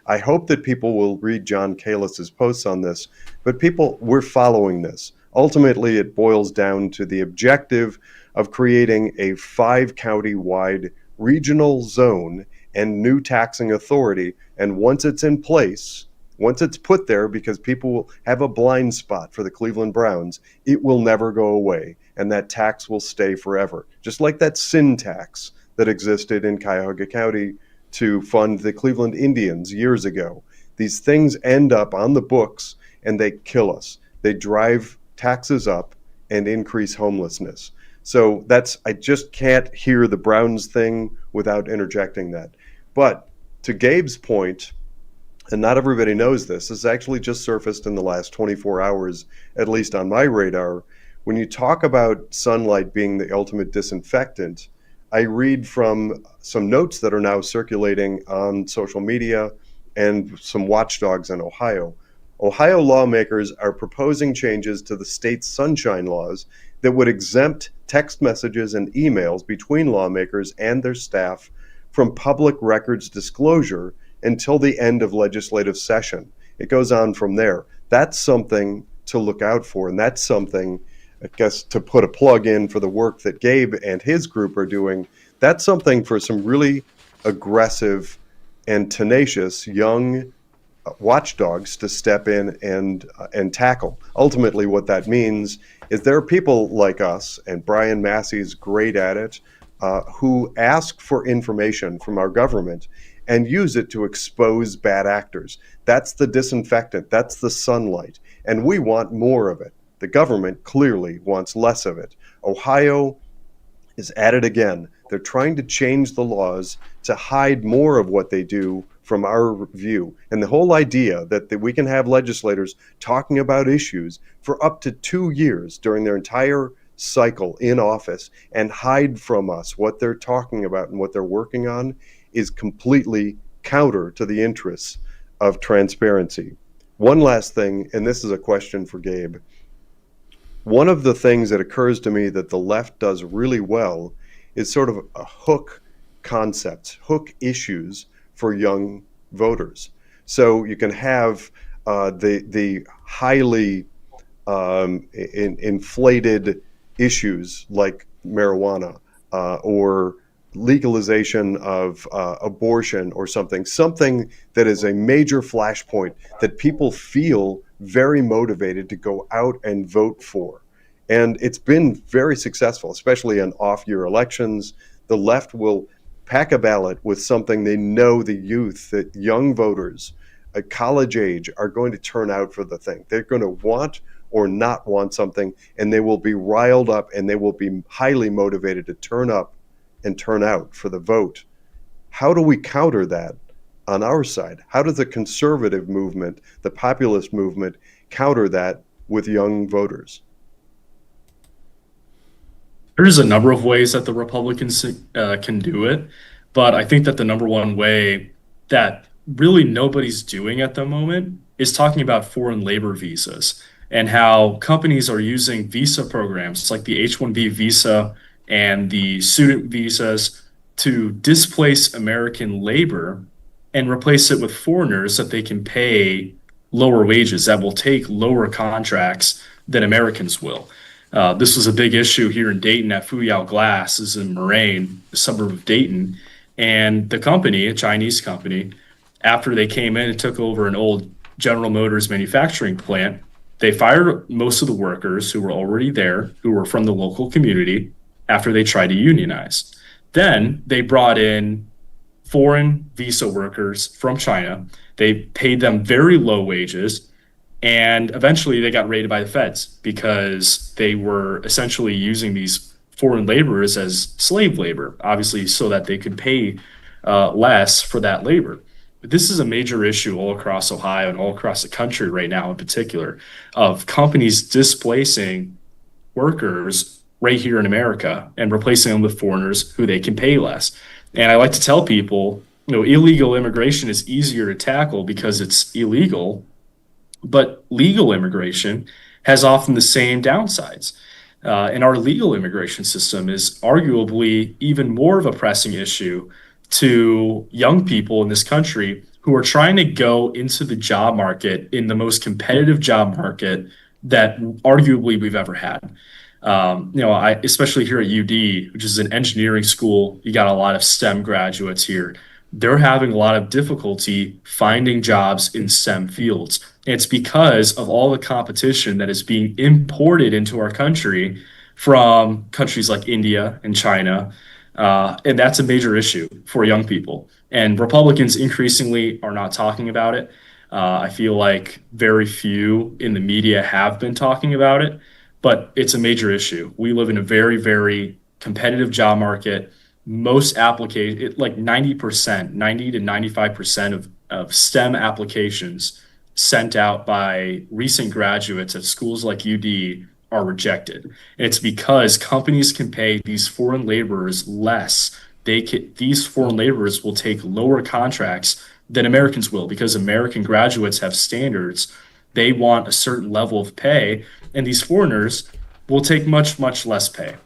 I hope that people will read John Kalis's posts on this, but we're following this. Ultimately, it boils down to the objective of creating a 5-county-wide regional zone and new taxing authority. And once it's in place, once it's put there, because people will have a blind spot for the Cleveland Browns, it will never go away, and that tax will stay forever. Just like that sin tax that existed in Cuyahoga County to fund the Cleveland Indians years ago. These things end up on the books, and they kill us. They drive taxes up and increase homelessness. So I just can't hear the Browns thing without interjecting that. But to Gabe's point, and not everybody knows this has actually just surfaced in the last 24 hours, at least on my radar. When you talk about sunlight being the ultimate disinfectant, I read from some notes that are now circulating on social media and some watchdogs in Ohio. Ohio lawmakers are proposing changes to the state's sunshine laws that would exempt text messages and emails between lawmakers and their staff from public records disclosure until the end of legislative session. It goes on from there. That's something to look out for. And that's something, I guess, to put a plug in for the work that Gabe and his group are doing. That's something for some really aggressive and tenacious young watchdogs to step in and tackle. Ultimately, what that means is there are people like us, and Brian Massey's great at it, who ask for information from our government and use it to expose bad actors. That's the disinfectant. That's the sunlight. And we want more of it. The government clearly wants less of it. Ohio is at it again. They're trying to change the laws to hide more of what they do from our view. And the whole idea that we can have legislators talking about issues for up to 2 years during their entire cycle in office and hide from us what they're talking about and what they're working on is completely counter to the interests of transparency. One last thing, and this is a question for Gabe. One of the things that occurs to me that the left does really well is sort of a hook concept, hook issues for young voters. So you can have the highly inflated issues like marijuana or legalization of abortion or something that is a major flashpoint that people feel very motivated to go out and vote for. And it's been very successful, especially in off-year elections. The left will pack a ballot with something they know the youth, that young voters at college age are going to turn out for the thing. They're going to want or not want something, and they will be riled up and they will be highly motivated to turn up and turn out for the vote. How do we counter that on our side? How does the conservative movement, the populist movement, counter that with young voters? There's a number of ways that the Republicans can do it, but I think that the number one way that really nobody's doing at the moment is talking about foreign labor visas and how companies are using visa programs like the H-1B visa and the student visas to displace American labor and replace it with foreigners that they can pay lower wages, that will take lower contracts than Americans will. This was a big issue here in Dayton at Fuyao Glass, is in Moraine, a suburb of Dayton. And the company, a Chinese company, after they came in and took over an old General Motors manufacturing plant, they fired most of the workers who were already there, who were from the local community, after they tried to unionize. Then they brought in foreign visa workers from China. They paid them very low wages. And eventually they got raided by the feds because they were essentially using these foreign laborers as slave labor, obviously, so that they could pay less for that labor. But this is a major issue all across Ohio and all across the country right now, in particular, of companies displacing workers right here in America and replacing them with foreigners who they can pay less. And I like to tell people, illegal immigration is easier to tackle because it's illegal. But legal immigration has often the same downsides. And our legal immigration system is arguably even more of a pressing issue to young people in this country who are trying to go into the job market in the most competitive job market that arguably we've ever had. Especially here at UD, which is an engineering school, you got a lot of STEM graduates here. They're having a lot of difficulty finding jobs in STEM fields. And it's because of all the competition that is being imported into our country from countries like India and China. And that's a major issue for young people. And Republicans increasingly are not talking about it. I feel like very few in the media have been talking about it, but it's a major issue. We live in a very, very competitive job market. Most applications, like 90 to 95% of STEM applications sent out by recent graduates at schools like UD are rejected. And it's because companies can pay these foreign laborers less. These foreign laborers will take lower contracts than Americans will because American graduates have standards. They want a certain level of pay, and these foreigners will take much, much less pay.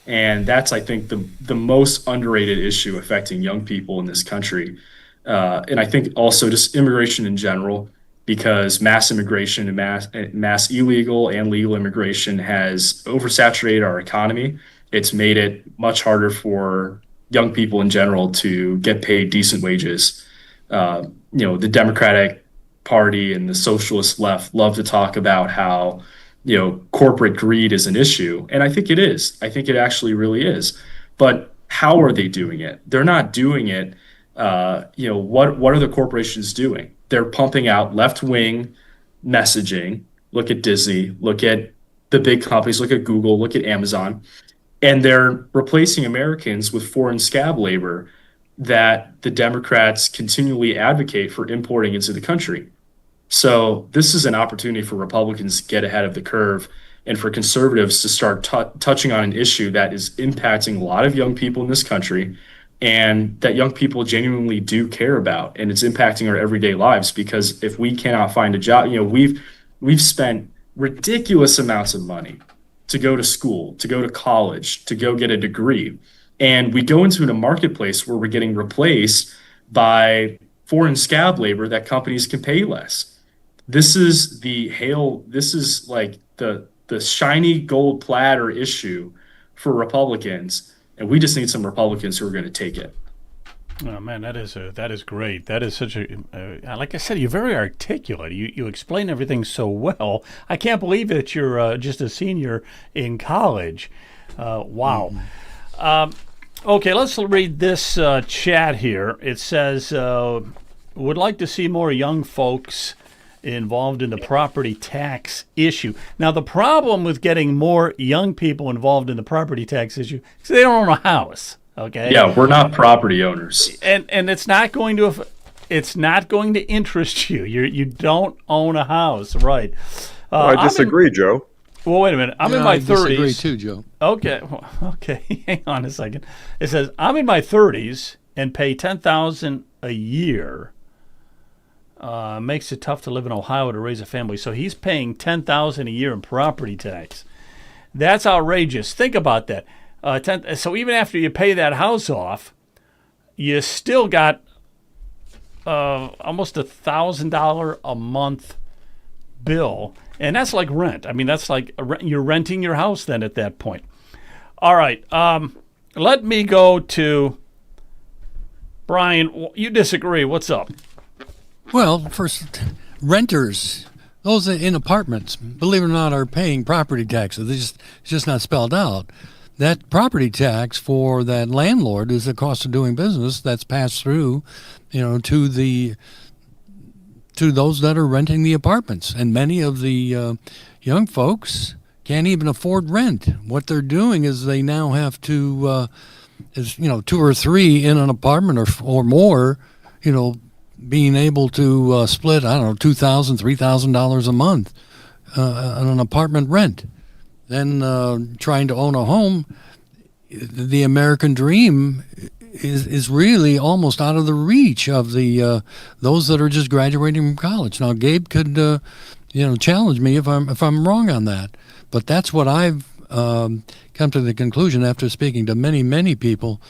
And that's, I think, the most underrated issue affecting young people in this country. And I think also just immigration in general. because mass immigration and mass illegal and legal immigration has oversaturated our economy. It's made it much harder for young people in general to get paid decent wages. The Democratic Party and the socialist left love to talk about how, corporate greed is an issue. And I think it is. I think it actually really is. But how are they doing it? They're not doing it. What are the corporations doing? They're pumping out left-wing messaging. Look at Disney, look at the big companies, look at Google, look at Amazon. And they're replacing Americans with foreign scab labor that the Democrats continually advocate for importing into the country. So this is an opportunity for Republicans to get ahead of the curve and for conservatives to start touching on an issue that is impacting a lot of young people in this country and that young people genuinely do care about. And it's impacting our everyday lives, because if we cannot find a job, we've spent ridiculous amounts of money to go to school, to go to college, to go get a degree. And we go into a marketplace where we're getting replaced by foreign scab labor that companies can pay less. This is like the shiny gold platter issue for Republicans. And we just need some Republicans who are going to take it. Oh man, that is great. That is such a like I said, you're very articulate. You explain everything so well. I can't believe that you're just a senior in college. Wow. Okay, let's read this chat here. It says, would like to see more young folks involved in the property tax issue. Now, the problem with getting more young people involved in the property tax issue is they don't own a house. Okay. Yeah, we're not property owners, and it's not going to interest you. You don't own a house, right? I disagree, Joe. Well, wait a minute. I'm in my 30s. I disagree too, Joe. Okay. Hang on a second. It says I'm in my 30s and pay $10,000 a year. Makes it tough to live in Ohio to raise a family. So he's paying $10,000 a year in property tax. That's outrageous. Think about that. So even after you pay that house off, you still got almost $1,000 a month bill, and that's like rent. I mean, that's like you're renting your house then at that point. All right, let me go to Brian. You disagree? What's up? Well, first, renters, those in apartments, believe it or not, are paying property taxes. It's just not spelled out. That property tax for that landlord is the cost of doing business that's passed through, to those that are renting the apartments. And many of the young folks can't even afford rent. What they're doing is they now have to, 2 or 3 in an apartment or more, being able to split, $2,000, $3,000 a month on an apartment rent. Then trying to own a home, the American dream is really almost out of the reach of the those that are just graduating from college. Now, Gabe could challenge me if I'm wrong on that, but that's what I've come to the conclusion after speaking to many people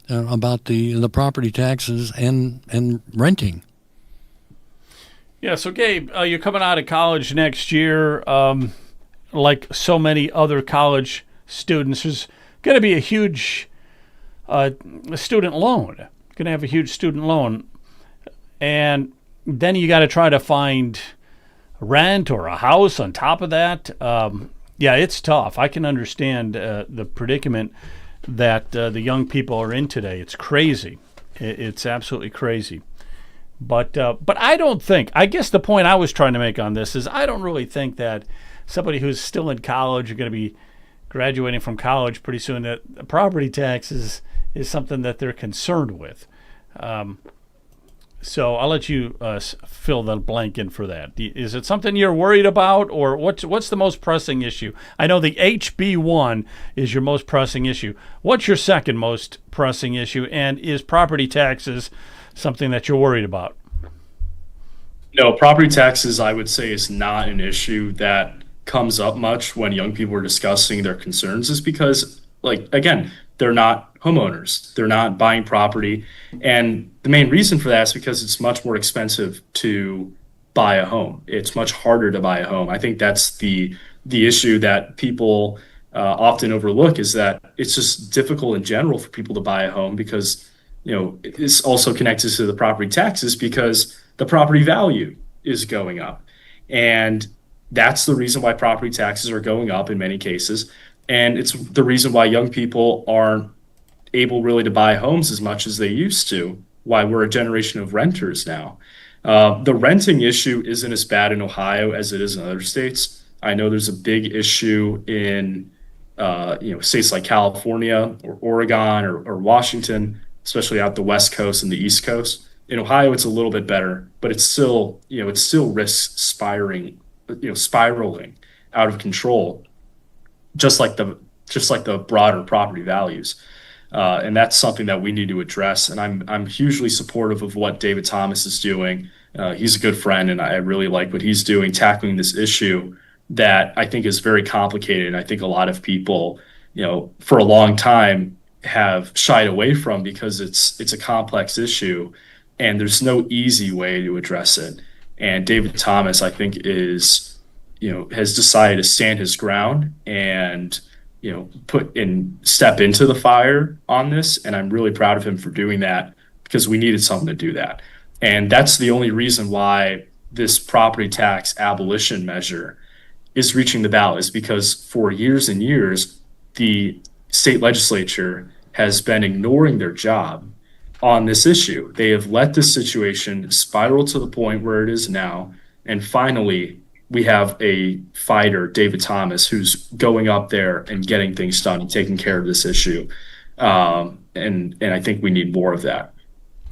about the property taxes and renting. Yeah. So, Gabe, you're coming out of college next year. Like so many other college students, there's going to be a huge student loan. Going to have a huge student loan, and then you got to try to find rent or a house on top of that. Yeah, it's tough. I can understand the predicament that the young people are in today. It's crazy. It's absolutely crazy. But I don't think. I guess the point I was trying to make on this is I don't really think that somebody who's still in college, are going to be graduating from college pretty soon, that property taxes is something that they're concerned with. So I'll let you fill the blank in for that. Is it something you're worried about, or what's the most pressing issue? I know the HB1 is your most pressing issue. What's your second most pressing issue, and is property taxes something that you're worried about? No, property taxes, I would say, is not an issue that comes up much when young people are discussing their concerns, is because, again, they're not homeowners. They're not buying property. And the main reason for that is because it's much more expensive to buy a home. It's much harder to buy a home. I think that's the issue that people often overlook, is that it's just difficult in general for people to buy a home, because it's also connected to the property taxes, because the property value is going up. And that's the reason why property taxes are going up in many cases. And it's the reason why young people aren't able really to buy homes as much as they used to, why we're a generation of renters now. The renting issue isn't as bad in Ohio as it is in other states. I know there's a big issue in states like California or Oregon or Washington, especially out the West Coast and the East Coast. In Ohio, it's a little bit better, but it's still risks spiraling out of control, just like the broader property values. And that's something that we need to address. And I'm hugely supportive of what David Thomas is doing. He's a good friend, and I really like what he's doing, tackling this issue that I think is very complicated. And I think a lot of people, for a long time have shied away from, because it's a complex issue and there's no easy way to address it. And David Thomas, I think, has decided to stand his ground and step into the fire on this. And I'm really proud of him for doing that, because we needed someone to do that. And that's the only reason why this property tax abolition measure is reaching the ballot, is because for years and years, the state legislature has been ignoring their job on this issue. They have let this situation spiral to the point where it is now. And finally, we have a fighter, David Thomas, who's going up there and getting things done and taking care of this issue. And I think we need more of that.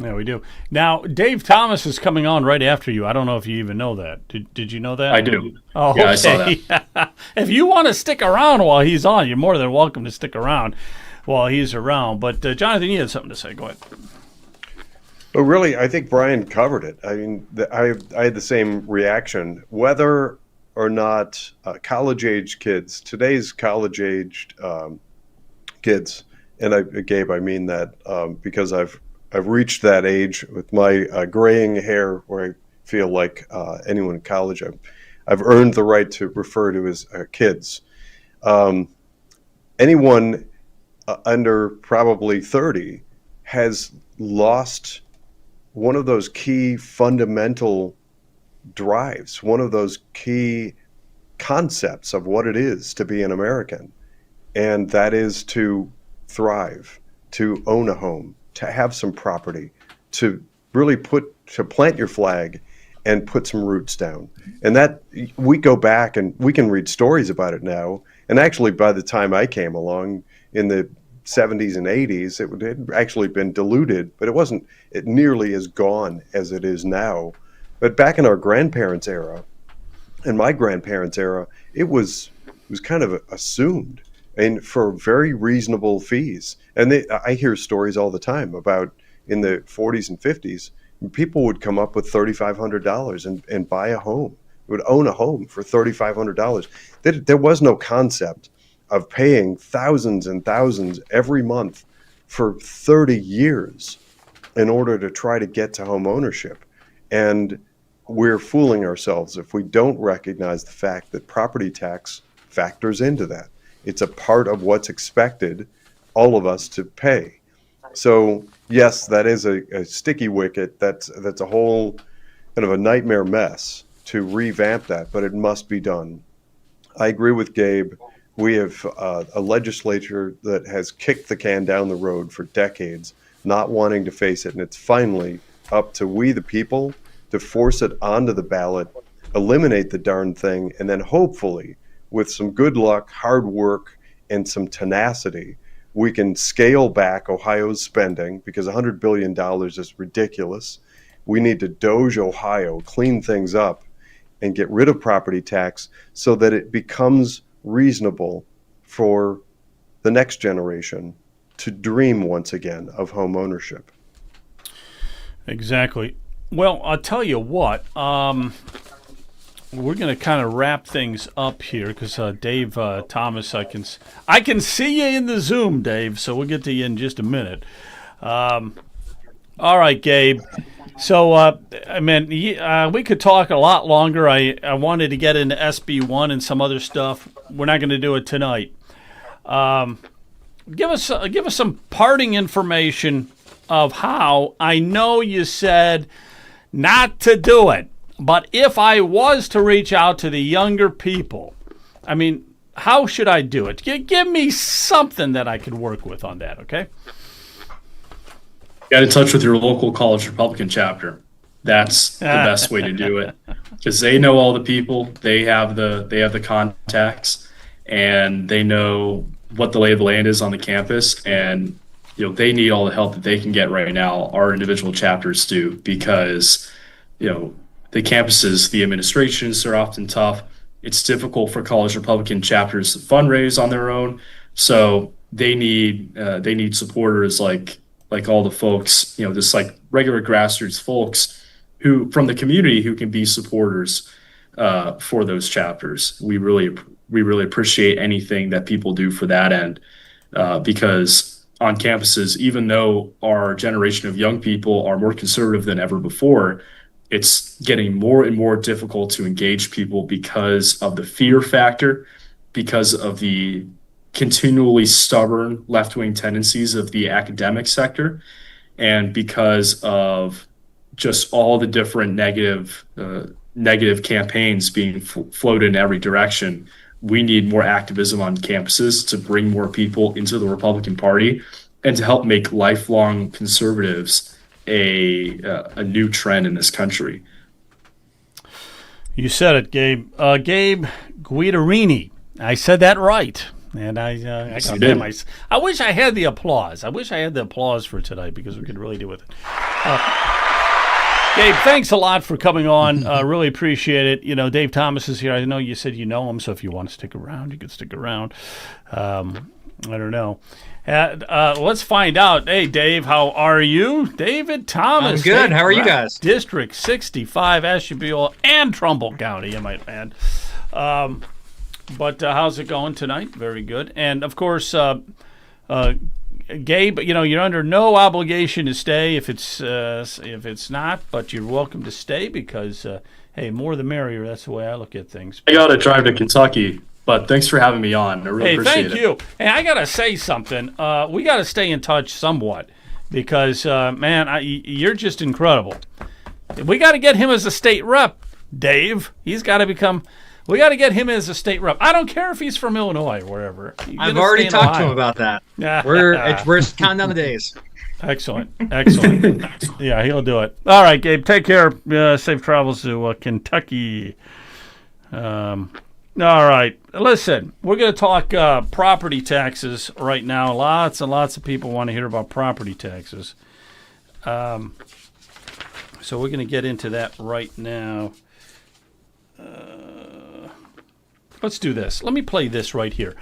Yeah, we do. Now, Dave Thomas is coming on right after you. I don't know if you even know that. Did you know that? I do. Oh, yeah, okay. I saw that. If you want to stick around while he's on, you're more than welcome to stick around while he's around. But Jonathan, you had something to say. Go ahead. But really, I think Brian covered it. I mean, I had the same reaction. Whether or not college-age kids, today's college-aged kids, and Gabe, I mean that because I've reached that age with my graying hair, where I feel like anyone in college, I've earned the right to refer to as kids. Anyone under probably 30 has lost one of those key fundamental drives, one of those key concepts of what it is to be an American. And that is to thrive, to own a home, to have some property, to really plant your flag and put some roots down. And that, we go back and we can read stories about it now. And actually, by the time I came along in the 70s and 80s, it had actually been diluted, but it wasn't nearly as gone as it is now. But back in our grandparents' era, and my grandparents' era, it was kind of assumed, and for very reasonable fees. And I hear stories all the time about in the 40s and 50s, people would come up with $3,500 and buy a home, would own a home for $3,500. There was no concept of paying thousands and thousands every month for 30 years in order to try to get to home ownership. And we're fooling ourselves if we don't recognize the fact that property tax factors into that. It's a part of what's expected all of us to pay. So yes, that is a sticky wicket. That's a whole kind of a nightmare mess to revamp that, but it must be done. I agree with Gabe. We have a legislature that has kicked the can down the road for decades, not wanting to face it. And it's finally up to we, the people, to force it onto the ballot, eliminate the darn thing, and then hopefully, with some good luck, hard work, and some tenacity, we can scale back Ohio's spending, because $100 billion is ridiculous. We need to doge Ohio, clean things up, and get rid of property tax so that it becomes reasonable for the next generation to dream once again of home ownership. Exactly. Well, I'll tell you what, we're going to kind of wrap things up here, because Dave Thomas, I can see you in the Zoom, Dave, so we'll get to you in just a minute. All right, Gabe. So, we could talk a lot longer. I wanted to get into SB1 and some other stuff. We're not going to do it tonight. Give us some parting information of how. I know you said not to do it, but if I was to reach out to the younger people, how should I do it? Give me something that I could work with on that, okay? Get in touch with your local college Republican chapter. That's the best way to do it, because they know all the people, they have the contacts, and they know what the lay of the land is on the campus, and they need all the help that they can get right now. Our individual chapters do, because the campuses, the administrations are often tough. It's difficult for college Republican chapters to fundraise on their own, so they need supporters like all the folks, just like regular grassroots folks who from the community who can be supporters for those chapters. We really appreciate anything that people do for that end, because on campuses, even though our generation of young people are more conservative than ever before, it's getting more and more difficult to engage people because of the fear factor, because of the continually stubborn left-wing tendencies of the academic sector, and because of just all the different negative campaigns being floated in every direction. We need more activism on campuses to bring more people into the Republican Party and to help make lifelong conservatives a new trend in this country. You said it, Gabe. Gabe Guidarini. I said that right. And I wish I had the applause. I wish I had the applause for tonight, because we could really do with it. Gabe, thanks a lot for coming on. Really appreciate it. Dave Thomas is here. I know you said you know him, so if you want to stick around, you can stick around. I don't know. Let's find out. Hey, Dave, how are you? David Thomas. I'm good. How are you guys? District 65, Ashtabula and Trumbull County, I might add. But how's it going tonight? Very good. And, of course, Gabe, you're under no obligation to stay if it's not, but you're welcome to stay because, hey, more the merrier. That's the way I look at things. I got to drive to Kentucky, but thanks for having me on. I really appreciate it. Thank you. And I got to say something. We got to stay in touch somewhat because, you're just incredible. We got to get him as a state rep, Dave. He's got to become... We got to get him as a state rep. I don't care if he's from Illinois or wherever. I've already talked to him about that. We're counting down the days. Excellent. Yeah, he'll do it. All right, Gabe, take care. Safe travels to Kentucky. All right. Listen, we're going to talk property taxes right now. Lots and lots of people want to hear about property taxes. So we're going to get into that right now. Let's do this. Let me play this right here.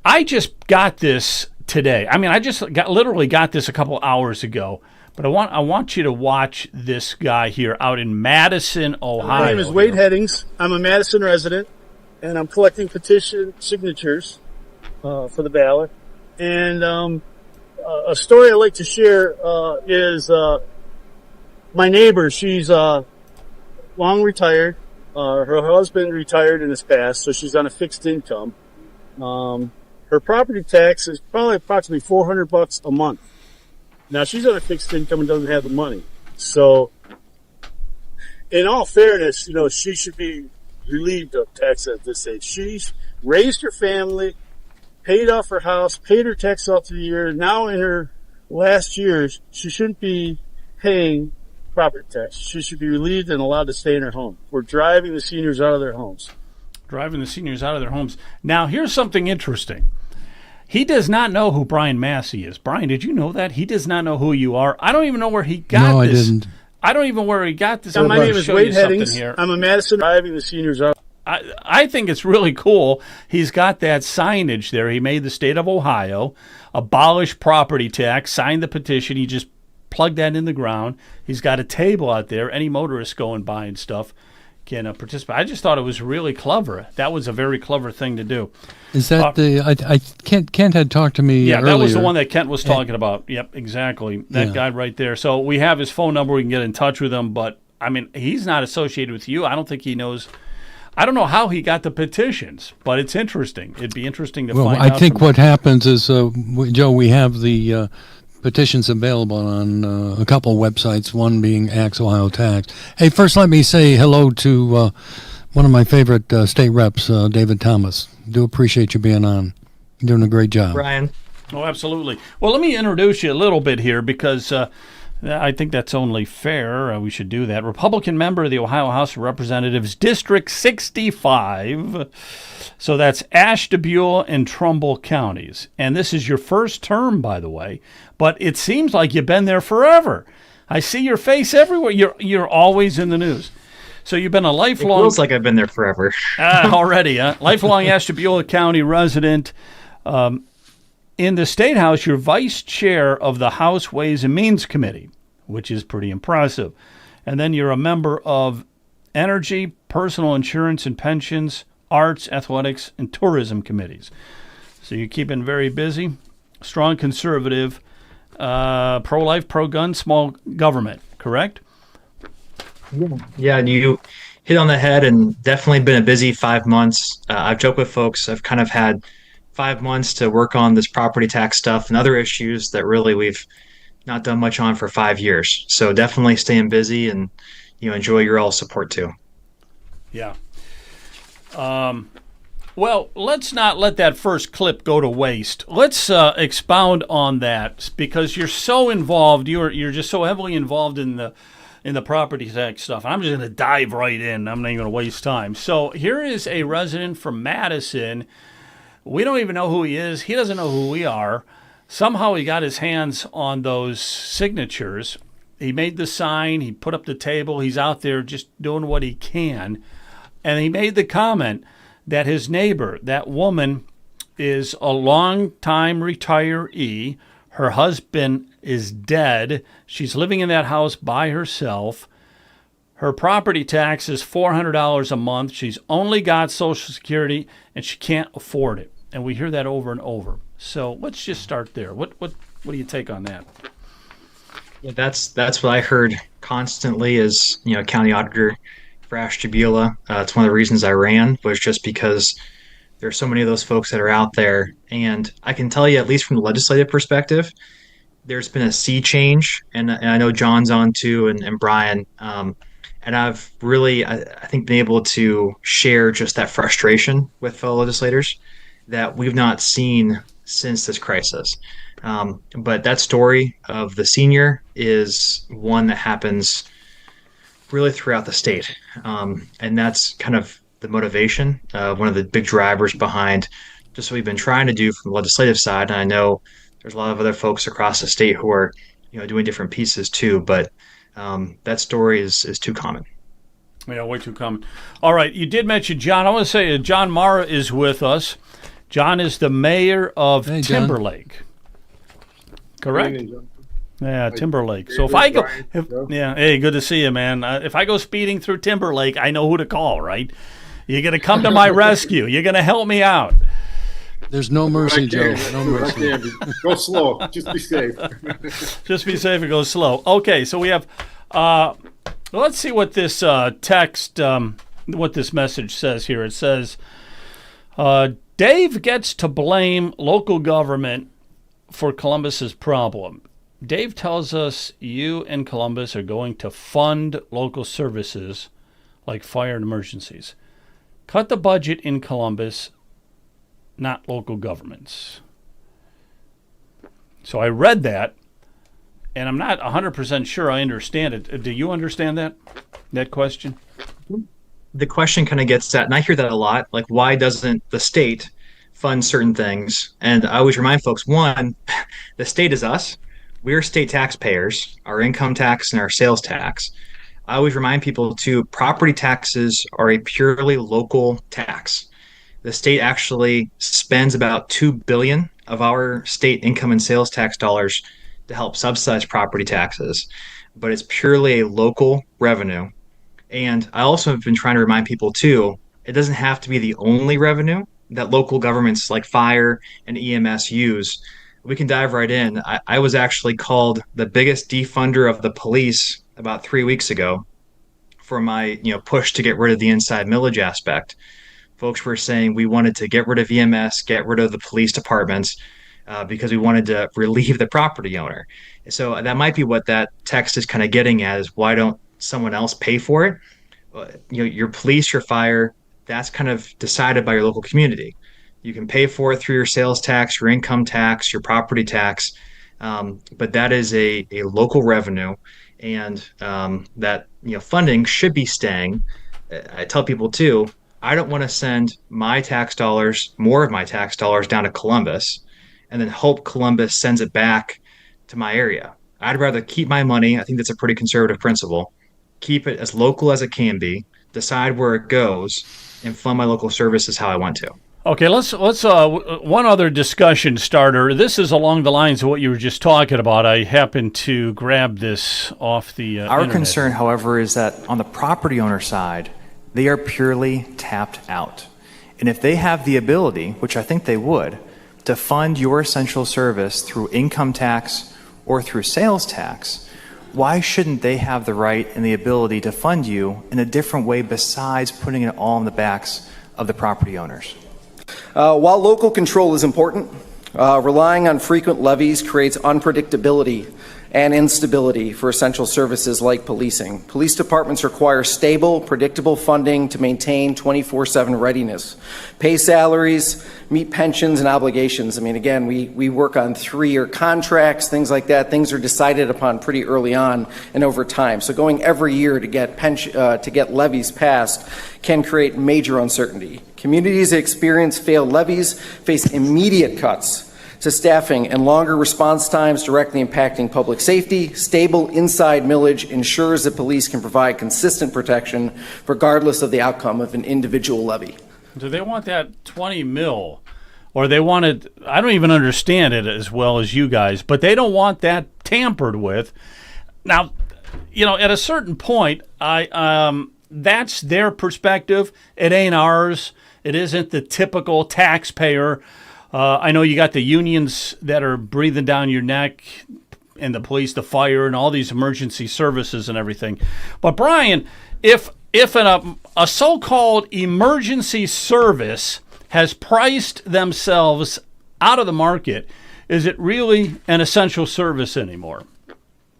I just got this today. I just literally got this a couple hours ago. But I want you to watch this guy here out in Madison, Ohio. My name is Wade Headings. I'm a Madison resident, and I'm collecting petition signatures for the ballot. And a story I'd like to share is my neighbor. She's long retired. Her husband retired and has passed, so she's on a fixed income. Her property tax is probably approximately $400 a month. Now, she's on a fixed income and doesn't have the money. So, in all fairness, she should be relieved of tax at this age. She's raised her family, paid off her house, paid her tax off the year. Now, in her last years, she shouldn't be paying property tax. She should be relieved and allowed to stay in her home. We're driving the seniors out of their homes. Now, here's something interesting. He does not know who Brian Massey is. Brian, did you know that? He does not know who you are. I don't even know where he got this. No, I didn't. I don't even know where he got this. My name is Wade Headings. I'm a Madison driving the seniors out. I think it's really cool. He's got that signage there. He made the state of Ohio abolish property tax, signed the petition. He just plug that in the ground. He's got a table out there. Any motorists going by and stuff can participate. I just thought it was really clever. That was a very clever thing to do. Is that Kent had talked to me Yeah, earlier. that was the one that Kent was talking about. Yep, exactly. That guy right there. So we have his phone number. We can get in touch with him. But, I mean, he's not associated with you. I don't think he knows. I don't know how he got the petitions, but it's interesting. It'd be interesting to find out. I think what happens is, Joe, we have the petitions available on a couple websites, one being Axe Ohio Tax. Hey, first let me say hello to one of my favorite state reps, David Thomas. Do appreciate you being on. You're doing a great job. Brian. Oh, absolutely. Well, let me introduce you a little bit here because I think that's only fair. We should do that. Republican member of the Ohio House of Representatives, District 65. So that's Ashtabula and Trumbull counties. And this is your first term, by the way. But it seems like you've been there forever. I see your face everywhere. You're always in the news. So you've been a lifelong... It feels like I've been there forever. Already, huh? Lifelong Ashtabula County resident. In the State House, you're vice chair of the House Ways and Means Committee, which is pretty impressive. And then you're a member of Energy, Personal Insurance and Pensions, Arts, Athletics, and Tourism Committees. So you're keeping very busy. Strong conservative, pro-life, pro-gun, small government, correct? Yeah, and you hit on the head, and definitely been a busy 5 months. I've joked with folks, I've kind of had 5 months to work on this property tax stuff and other issues that really we've not done much on for 5 years. So definitely staying busy, and enjoy your all support too. Yeah. Well, let's not let that first clip go to waste. Let's expound on that because you're so involved. You're just so heavily involved in the property tax stuff. I'm just going to dive right in. I'm not even going to waste time. So here is a resident from Madison. We don't even know who he is. He doesn't know who we are. Somehow he got his hands on those signatures. He made the sign. He put up the table. He's out there just doing what he can. And he made the comment that his neighbor, that woman, is a long-time retiree. Her husband is dead. She's living in that house by herself. Her property tax is $400 a month. She's only got Social Security, and she can't afford it. And we hear that over and over. So let's just start there. What do you take on that? Yeah, that's what I heard constantly as county auditor for Ashtabula. It's one of the reasons I ran, was just because there's so many of those folks that are out there. And I can tell you, at least from the legislative perspective, there's been a sea change. And I know John's on too, and Brian. And I've really, I think, been able to share just that frustration with fellow legislators that we've not seen since this crisis. But that story of the senior is one that happens really throughout the state. And that's kind of the motivation, one of the big drivers behind just what we've been trying to do from the legislative side. And I know there's a lot of other folks across the state who are doing different pieces too, but that story is too common. Yeah, way too common. All right, you did mention John. I want to say John Mara is with us. John is the mayor of Timberlake. Correct? Yeah, Timberlake. So if I go, hey, good to see you, man. If I go speeding through Timberlake, I know who to call, right? You're going to come to my rescue. You're going to help me out. There's no mercy, Joe. No mercy. Go slow. Just be safe. Just be safe and go slow. Okay, so we have, let's see what this text, what this message says here. It says, Dave gets to blame local government for Columbus's problem. Dave tells us you and Columbus are going to fund local services like fire and emergencies. Cut the budget in Columbus, not local governments. So I read that, and I'm not 100% sure I understand it. Do you understand that question? The question kind of gets at, and I hear that a lot, like, why doesn't the state fund certain things? And I always remind folks, one, the state is us. We're state taxpayers, our income tax and our sales tax. I always remind people, too, property taxes are a purely local tax. The state actually spends about $2 billion of our state income and sales tax dollars to help subsidize property taxes, but it's purely a local revenue. And I also have been trying to remind people too, it doesn't have to be the only revenue that local governments like fire and EMS use. We can dive right in. I was actually called the biggest defunder of the police about 3 weeks ago for my push to get rid of the inside millage aspect. Folks were saying we wanted to get rid of EMS, get rid of the police departments, because we wanted to relieve the property owner. So that might be what that text is kind of getting at, is why don't someone else pay for it? Your police, your fire, that's kind of decided by your local community. You can pay for it through your sales tax, your income tax, your property tax, but that is a local revenue, and that funding should be staying. I tell people too, I don't want to send my tax dollars, more of my tax dollars, down to Columbus and then hope Columbus sends it back to my area. I'd rather keep my money. I think that's a pretty conservative principle. Keep it as local as it can be, decide where it goes, and fund my local services how I want to. Okay, let's one other discussion starter. This is along the lines of what you were just talking about. I happened to grab this off the Our internet. concern, however, is that on the property owner side, they are purely tapped out. And if they have the ability, which I think they would, to fund your essential service through income tax or through sales tax, why shouldn't they have the right and the ability to fund you in a different way besides putting it all on the backs of the property owners? While local control is important, relying on frequent levies creates unpredictability and instability for essential services like policing. Police departments require stable, predictable funding to maintain 24/7 readiness, pay salaries, meet pensions and obligations. I mean, again, we work on 3-year contracts, things like that. Things are decided upon pretty early on and over time. So going every year to get levies passed can create major uncertainty. Communities that experience failed levies face immediate cuts to staffing and longer response times, directly impacting public safety. Stable inside millage ensures that police can provide consistent protection regardless of the outcome of an individual levy. Do they want that 20 mil? Or they want it, I don't even understand it as well as you guys, but they don't want that tampered with. Now, at a certain point, that's their perspective. It ain't ours. It isn't the typical taxpayer. I know you got the unions that are breathing down your neck, and the police, the fire, and all these emergency services and everything. But Brian, if a so-called emergency service has priced themselves out of the market, is it really an essential service anymore?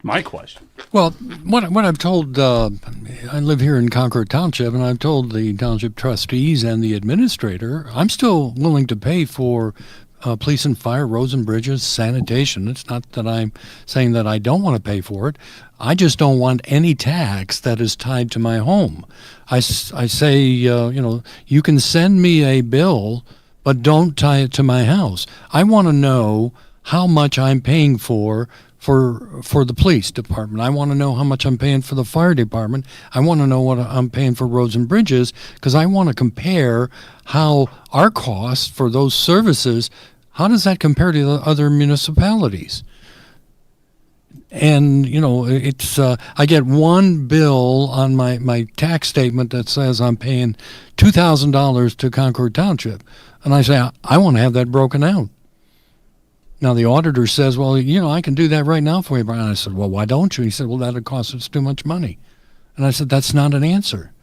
My question. Well, what I've told, I live here in Concord Township, and I've told the township trustees and the administrator, I'm still willing to pay for police and fire, roads and bridges, sanitation. It's not that I'm saying that I don't want to pay for it. I just don't want any tax that is tied to my home. I say, you can send me a bill, but don't tie it to my house. I want to know how much I'm paying for the police department. I want to know how much I'm paying for the fire department. I want to know what I'm paying for roads and bridges, because I want to compare how our costs for those services, how does that compare to the other municipalities? And, it's I get one bill on my tax statement that says I'm paying $2,000 to Concord Township. And I say, I want to have that broken out. Now, the auditor says, well, I can do that right now for you, Brian. I said, well, why don't you? He said, well, that'd cost us too much money. And I said, that's not an answer.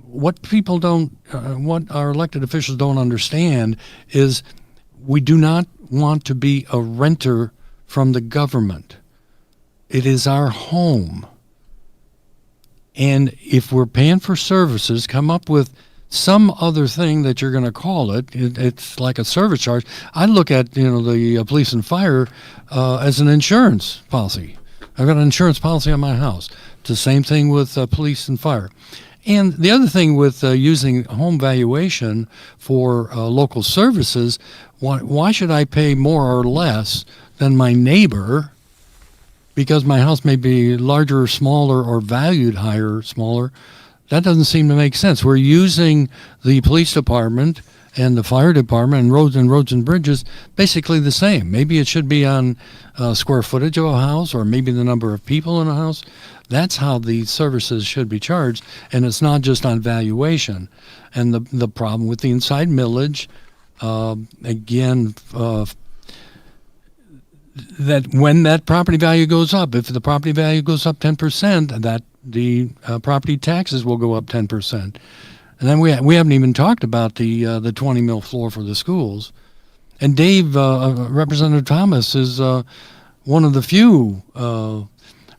What people what our elected officials don't understand is we do not want to be a renter from the government. It is our home. And if we're paying for services, come up with some other thing that you're going to call it. It's like a service charge. I look at the police and fire as an insurance policy. I've got an insurance policy on my house. It's the same thing with police and fire. And the other thing with using home valuation for local services, why should I pay more or less than my neighbor because my house may be larger or smaller or valued higher or smaller? That doesn't seem to make sense. We're using the police department and the fire department and roads and bridges, basically the same. Maybe it should be on square footage of a house, or maybe the number of people in a house. That's how the services should be charged, and it's not just on valuation. And the problem with the inside millage, that when that property value goes up, if the property value goes up 10%, that the property taxes will go up 10%. And then we haven't even talked about the 20 mil floor for the schools. And Dave, Representative Thomas, is one of the few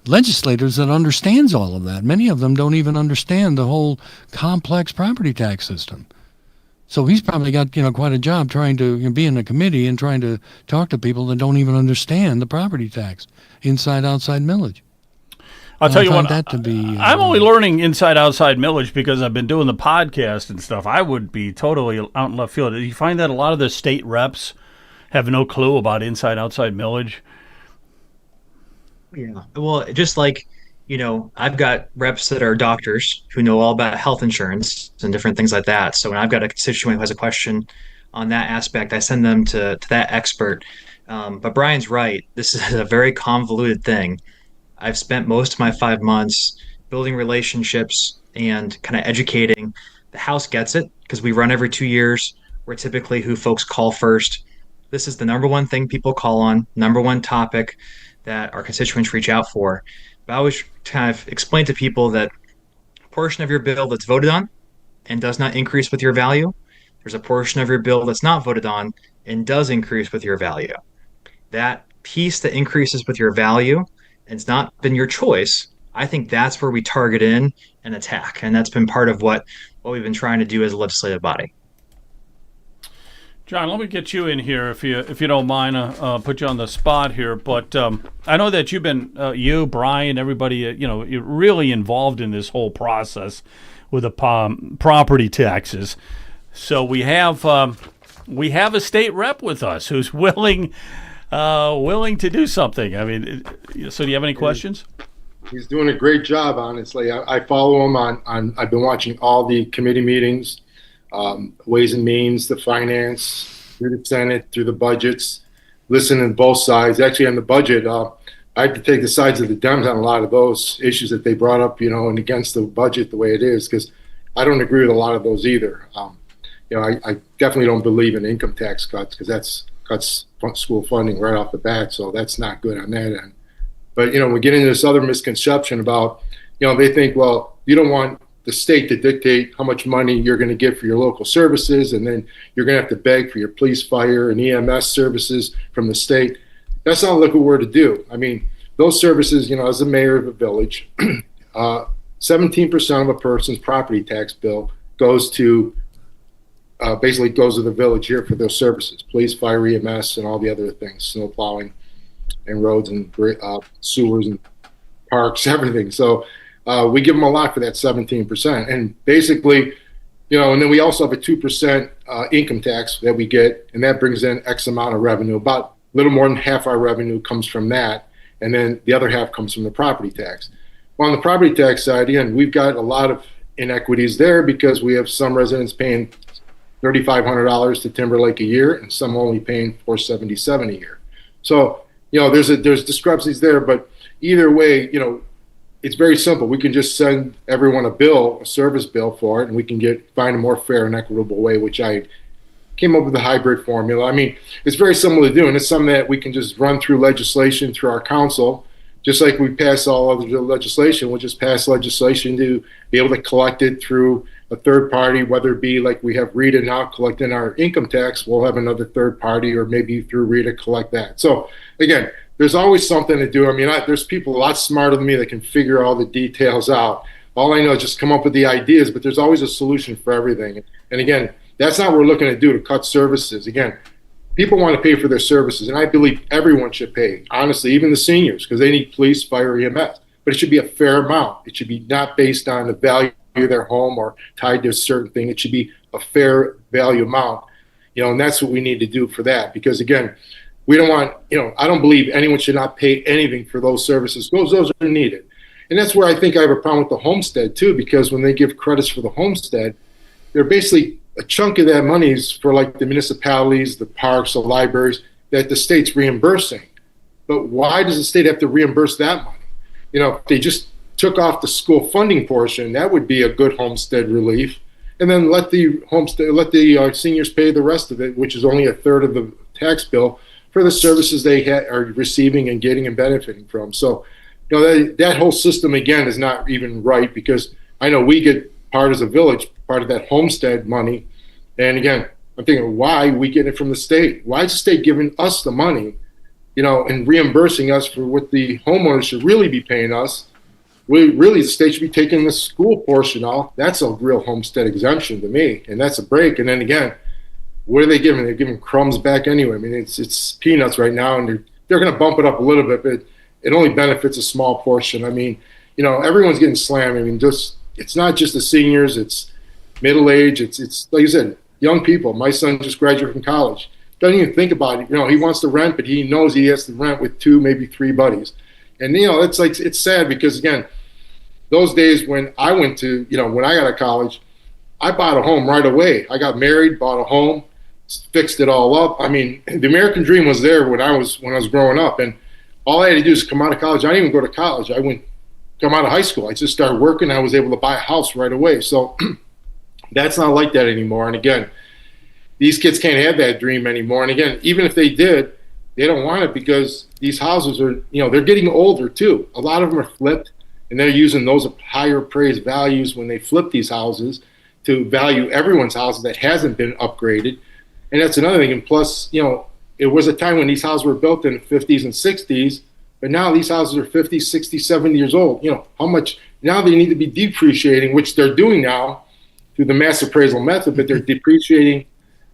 legislators that understands all of that. Many of them don't even understand the whole complex property tax system. So he's probably got quite a job trying to be in a committee and trying to talk to people that don't even understand the property tax, inside outside millage. I'll tell you what, that to be, I'm only learning inside outside millage because I've been doing the podcast and stuff. I would be totally out in left field. Do you find that a lot of the state reps have no clue about inside outside millage? Yeah. Well, just like, I've got reps that are doctors who know all about health insurance and different things like that. So when I've got a constituent who has a question on that aspect, I send them to that expert. But Brian's right. This is a very convoluted thing. I've spent most of my 5 months building relationships and kind of educating. The House gets it because we run every 2 years. We're typically who folks call first. This is the number one thing people call on, number one topic that our constituents reach out for. But I always kind of explain to people that a portion of your bill that's voted on and does not increase with your value, there's a portion of your bill that's not voted on and does increase with your value. That piece that increases with your value, and it's not been your choice, I think that's where we target in and attack. And that's been part of what we've been trying to do as a legislative body. John, let me get you in here if you don't mind. Put you on the spot here, but I know that you've been you, Brian, everybody, you're really involved in this whole process with the property taxes. So we have a state rep with us who's willing to do something. I mean, so do you have any questions? He's doing a great job, honestly. I follow him on I've been watching all the committee meetings, Ways and Means, the finance, through the Senate, through the budgets, listening to both sides. Actually, on the budget, I had to take the sides of the Dems on a lot of those issues that they brought up, and against the budget the way it is, because I don't agree with a lot of those either. I definitely don't believe in income tax cuts, because that's cuts school funding right off the bat, so that's not good on that end. But, we get into this other misconception about, they think, well, you don't want the state to dictate how much money you're going to get for your local services, and then you're going to have to beg for your police, fire, and EMS services from the state. That's not what we're to do. I mean, those services, as a mayor of a village, 17% of a person's property tax bill goes to the village here for those services: police, fire, EMS, and all the other things, snow plowing and roads and sewers and parks, everything. So we give them a lot for that 17%. And basically, and then we also have a 2% income tax that we get, and that brings in X amount of revenue. About a little more than half our revenue comes from that, and then the other half comes from the property tax. Well, on the property tax side, again, we've got a lot of inequities there, because we have some residents paying $3,500 to Timberlake a year, and some only paying $477 a year. So, there's discrepancies there, but either way, it's very simple. We can just send everyone a service bill for it, and we can find a more fair and equitable way, which I came up with a hybrid formula. I mean, it's very similar to do, and it's something that we can just run through legislation through our council, just like we pass all other legislation. We'll just pass legislation to be able to collect it through a third party, whether it be like we have RETA now collecting our income tax. We'll have another third party, or maybe through RETA collect that. So again, there's always something to do. I mean, there's people a lot smarter than me that can figure all the details out. All I know is just come up with the ideas, but there's always a solution for everything. And again, that's not what we're looking to do, to cut services. Again, people want to pay for their services, and I believe everyone should pay, honestly, even the seniors, because they need police, fire, EMS. But it should be a fair amount. It should be not based on the value of their home or tied to a certain thing. It should be a fair value amount, and that's what we need to do for that. Because again, we don't want, I don't believe anyone should not pay anything for those services. Those are needed. And that's where I think I have a problem with the homestead too, because when they give credits for the homestead, they're basically a chunk of that money is for like the municipalities, the parks, the libraries that the state's reimbursing. But why does the state have to reimburse that money? If they just took off the school funding portion, that would be a good homestead relief. And then let the seniors pay the rest of it, which is only a third of the tax bill, for the services they are receiving and getting and benefiting from. So, that whole system, again, is not even right, because I know we get part as a village, part of that homestead money. And again, I'm thinking, why we get it from the state? Why is the state giving us the money, and reimbursing us for what the homeowners should really be paying us? The state should be taking the school portion off. That's a real homestead exemption to me, and that's a break. And then again, what are they giving? They're giving crumbs back anyway. I mean, it's peanuts right now, and they're going to bump it up a little bit, but it only benefits a small portion. I mean, everyone's getting slammed. I mean, it's not just the seniors; it's middle age. It's like you said, young people. My son just graduated from college. Doesn't even think about it. He wants to rent, but he knows he has to rent with 2, maybe 3 buddies. And it's sad, because again, those days when I went to, when I got out of college, I bought a home right away. I got married, bought a home, fixed it all up. I mean, the American dream was there when I was growing up, and all I had to do is come out of college. I didn't even go to college. Come out of high school. I just started working. I was able to buy a house right away. So that's not like that anymore. And again, these kids can't have that dream anymore. And again, even if they did, they don't want it, because these houses are, they're getting older too. A lot of them are flipped, and they're using those higher appraised values when they flip these houses to value everyone's house that hasn't been upgraded. And that's another thing. And plus, it was a time when these houses were built in the 50s and 60s, but now these houses are 50, 60, 70 years old. How much now they need to be depreciating, which they're doing now through the mass appraisal method, but they're depreciating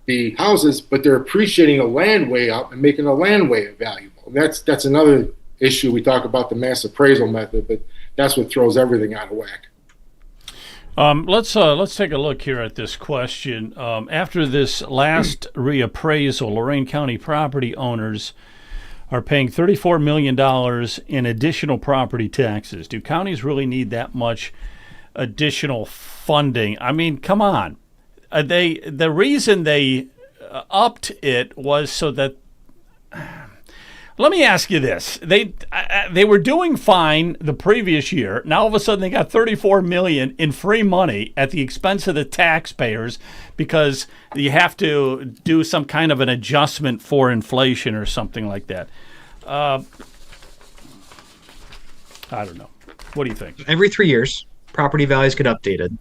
the houses, but they're appreciating the land way up and making the land way valuable. And that's another issue. We talk about the mass appraisal method, but that's what throws everything out of whack. Let's take a look here at this question. After this last reappraisal, Lorraine County property owners are paying $34 million in additional property taxes. Do counties really need that much additional funding? I mean, come on. The reason they upped it was so that. Let me ask you this: they were doing fine the previous year. Now all of a sudden they got $34 million in free money at the expense of the taxpayers, because you have to do some kind of an adjustment for inflation or something like that. I don't know. What do you think? Every 3 years, property values get updated.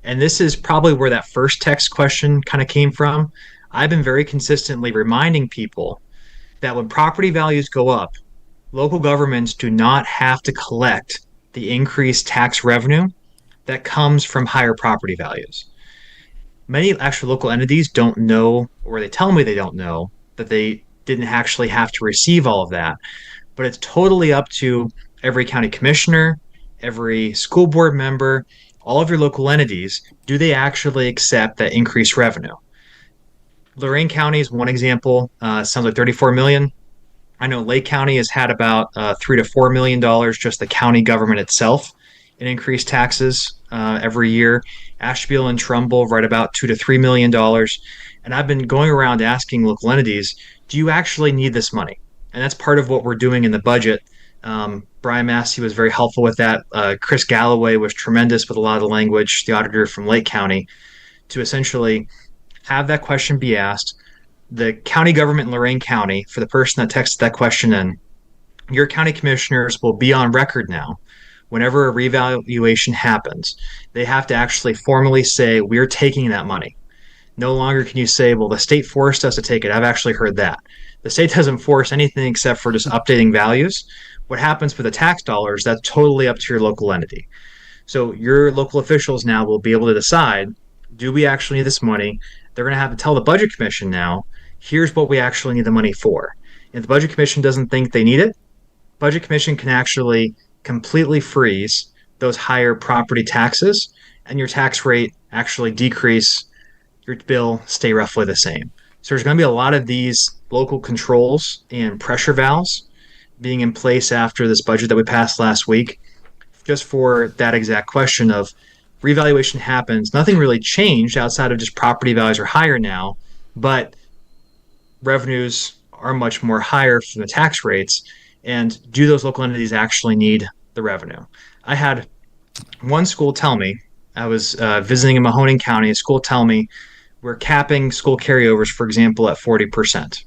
And this is probably where that first text question kind of came from. I've been very consistently reminding people that when property values go up, local governments do not have to collect the increased tax revenue that comes from higher property values. Many actual local entities don't know, or they tell me they don't know, that they didn't actually have to receive all of that. But it's totally up to every county commissioner, every school board member, all of your local entities. Do they actually accept that increased revenue? Lorraine County is one example. Sounds like $34 million. I know Lake County has had about $3 to $4 million, just the county government itself, in increased taxes every year. Ashtabula and Trumbull right about $2 to $3 million. And I've been going around asking local entities, do you actually need this money? And that's part of what we're doing in the budget. Brian Massey was very helpful with that. Chris Galloway was tremendous with a lot of the language, the auditor from Lake County, to essentially have that question be asked. The county government in Lorraine County, for the person that texted that question in, your county commissioners will be on record now. Whenever a revaluation happens, they have to actually formally say, we're taking that money. No longer can you say, well, the state forced us to take it. I've actually heard that. The state doesn't force anything except for just updating values. What happens with the tax dollars, that's totally up to your local entity. So your local officials now will be able to decide, do we actually need this money? They're going to have to tell the Budget Commission now, here's what we actually need the money for. If the Budget Commission doesn't think they need it, Budget Commission can actually completely freeze those higher property taxes, and your tax rate actually decrease, your bill stay roughly the same. So there's going to be a lot of these local controls and pressure valves being in place after this budget that we passed last week, just for that exact question of revaluation happens. Nothing really changed outside of just property values are higher now, but revenues are much more higher from the tax rates. And do those local entities actually need the revenue? I had one school tell me, I was visiting in Mahoning County, a school tell me, we're capping school carryovers, for example, at 40%.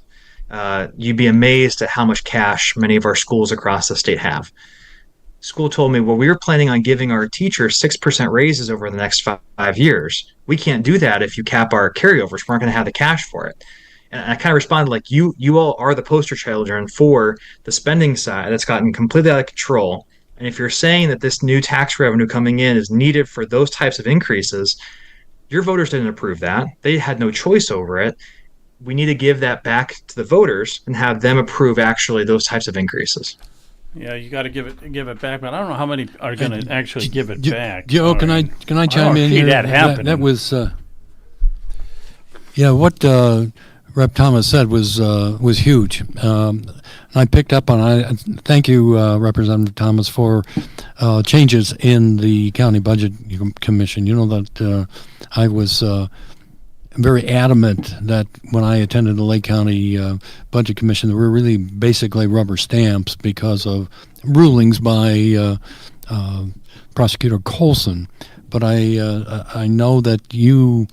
You'd be amazed at how much cash many of our schools across the state have. School told me, well, we were planning on giving our teachers 6% raises over the next 5 years. We can't do that if you cap our carryovers. We're not going to have the cash for it. And I kind of responded like, you all are the poster children for the spending side that's gotten completely out of control. And if you're saying that this new tax revenue coming in is needed for those types of increases, your voters didn't approve that. They had no choice over it. We need to give that back to the voters and have them approve actually those types of increases. Yeah, you got to give it back, but I don't know how many are going to actually give it back. Joe, can I chime in here? That happening. That was, what Rep. Thomas said was huge. And I picked up on it. Thank you, Representative Thomas, for changes in the county budget commission. You know that I was very adamant that when I attended the Lake County Budget Commission, there were really basically rubber stamps because of rulings by Prosecutor Colson. But I know that you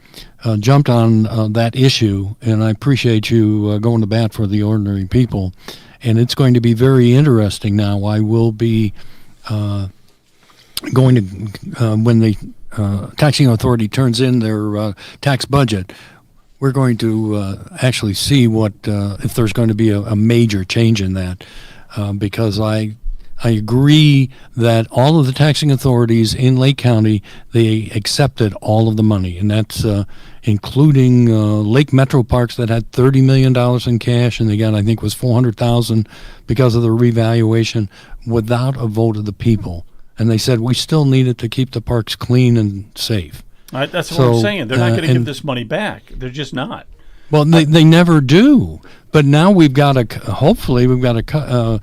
jumped on that issue, and I appreciate you going to bat for the ordinary people. And it's going to be very interesting now. I will be going to, when the taxing authority turns in their tax budget, we're going to actually see what if there's going to be a major change in that, because I agree that all of the taxing authorities in Lake County, they accepted all of the money, and that's including Lake Metro Parks that had $30 million in cash, and they got, I think, was $400,000 because of the revaluation without a vote of the people. And they said, we still need it to keep the parks clean and safe. That's what I'm saying. They're not going to give this money back. They're just not. Well, they never do. But now we've got hopefully we've got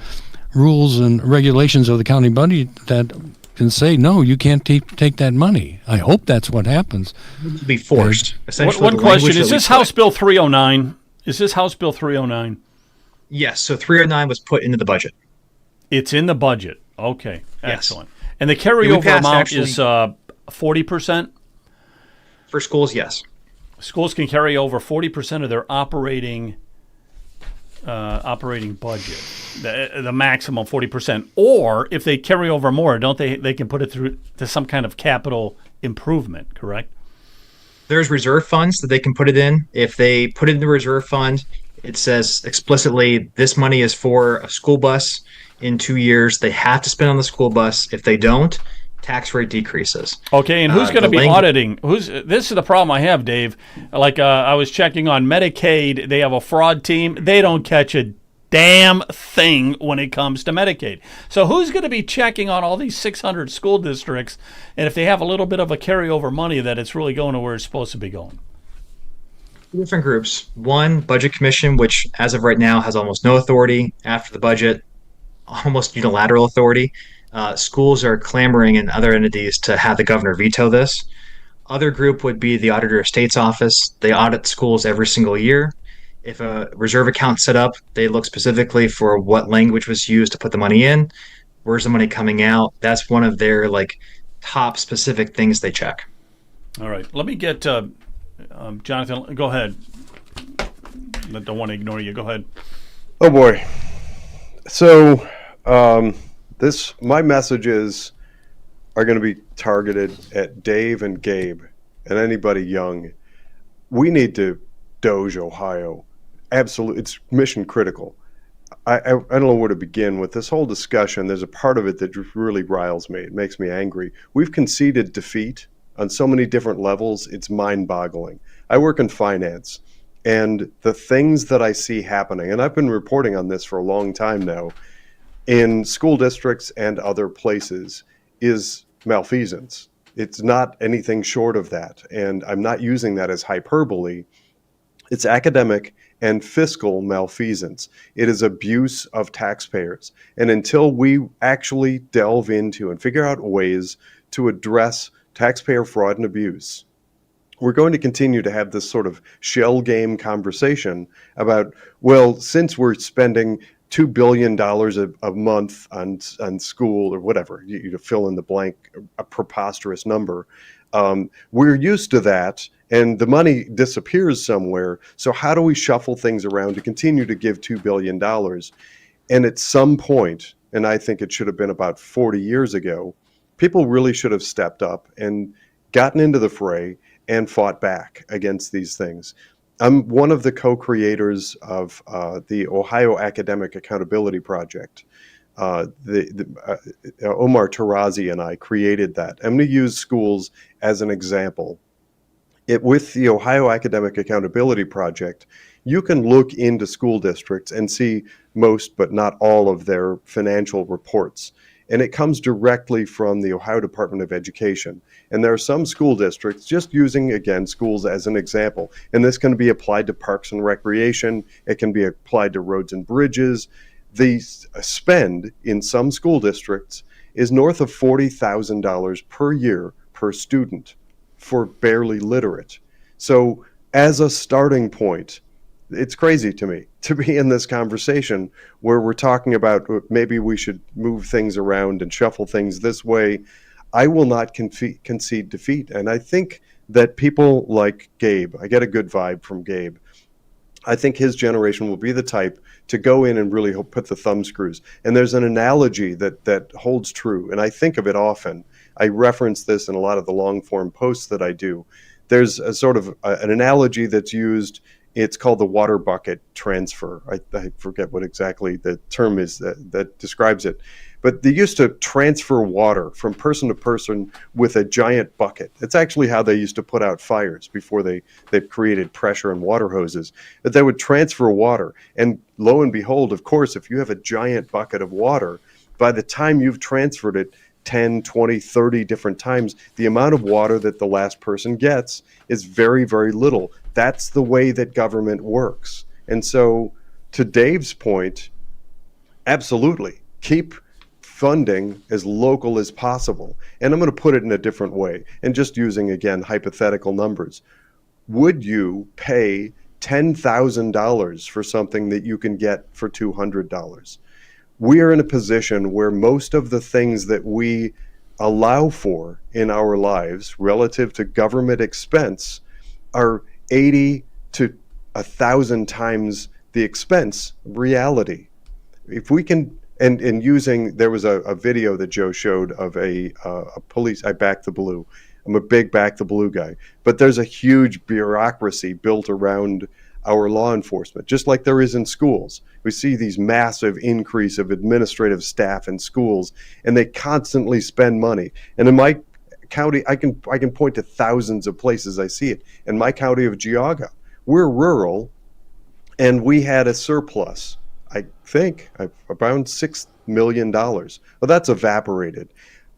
rules and regulations of the county budget that can say, no, you can't take that money. I hope that's what happens. It'll be forced. Essentially, one question, is this House Bill 309? Is this House Bill 309? Yes, so 309 was put into the budget. It's in the budget. Okay, excellent. Yes. And the carryover amount is 40%? For schools, yes. Schools can carry over 40% of their operating budget, the maximum 40%. Or if they carry over more, don't they can put it through to some kind of capital improvement, correct? There's reserve funds that they can put it in. If they put it in the reserve fund, it says explicitly this money is for a school bus in 2 years. They have to spend on the school bus. If they don't, tax rate decreases. Okay, and who's going to be auditing? This is the problem I have, Dave. Like I was checking on Medicaid. They have a fraud team. They don't catch a damn thing when it comes to Medicaid. So who's going to be checking on all these 600 school districts? And if they have a little bit of a carryover money, that it's really going to where it's supposed to be going? Two different groups. One, Budget Commission, which as of right now has almost no authority. After the budget, almost unilateral authority. Schools are clamoring and other entities to have the governor veto this. Other group would be the Auditor of State's office. They audit schools every single year. If a reserve account set up, they look specifically for what language was used to put the money in. Where's the money coming out? That's one of their top specific things they check. All right. Let me get Jonathan. Go ahead. I don't want to ignore you. Go ahead. Oh boy. So my messages are going to be targeted at Dave and Gabe and anybody young. We need to doge Ohio. Absolutely. It's mission critical. I don't know where to begin with this whole discussion. There's a part of it that really riles me. It makes me angry. We've conceded defeat on so many different levels. It's mind-boggling. I work in finance, and the things that I see happening, and I've been reporting on this for a long time now, in school districts and other places, is malfeasance. It's not anything short of that, and I'm not using that as hyperbole. It's academic and fiscal malfeasance. It is abuse of taxpayers. And until we actually delve into and figure out ways to address taxpayer fraud and abuse, we're going to continue to have this sort of shell game conversation about, well, since we're spending $2 billion a month on school or whatever, you fill in the blank, a preposterous number, we're used to that, and the money disappears somewhere. So how do we shuffle things around to continue to give $2 billion? And at some point, and I think it should have been about 40 years ago, people really should have stepped up and gotten into the fray and fought back against these things. I'm one of the co-creators of the Ohio Academic Accountability Project. Omar Tarazi and I created that. I'm going to use schools as an example. With the Ohio Academic Accountability Project, you can look into school districts and see most, but not all, of their financial reports. And it comes directly from the Ohio Department of Education. And there are some school districts, just using, again, schools as an example, and this can be applied to parks and recreation, it can be applied to roads and bridges. The spend in some school districts is north of $40,000 per year per student for barely literate. So as a starting point, it's crazy to me to be in this conversation where we're talking about maybe we should move things around and shuffle things this way. I will not concede defeat. And I think that people like Gabe, I get a good vibe from Gabe. I think his generation will be the type to go in and really put the thumb screws. And there's an analogy that holds true, and I think of it often. I reference this in a lot of the long form posts that I do. There's a sort of an analogy that's used. It's called the water bucket transfer. I forget what exactly the term is that describes it. But they used to transfer water from person to person with a giant bucket. It's actually how they used to put out fires before they created pressure and water hoses. But they would transfer water. And lo and behold, of course, if you have a giant bucket of water, by the time you've transferred it 10, 20, 30 different times, the amount of water that the last person gets is very, very little. That's the way that government works. And so, to Dave's point, absolutely, keep funding as local as possible. And I'm going to put it in a different way, and just using, again, hypothetical numbers. Would you pay $10,000 for something that you can get for $200? We are in a position where most of the things that we allow for in our lives relative to government expense are 80 to 1,000 times the expense reality. If we can, and using, there was a video that Joe showed of a police, I back the blue. I'm a big back the blue guy, but there's a huge bureaucracy built around our law enforcement, just like there is in schools. We see these massive increase of administrative staff in schools, and they constantly spend money. And in my county, I can point to thousands of places I see it. In my county of Geauga, we're rural, and we had a surplus, I think, around $6 million. Well, that's evaporated.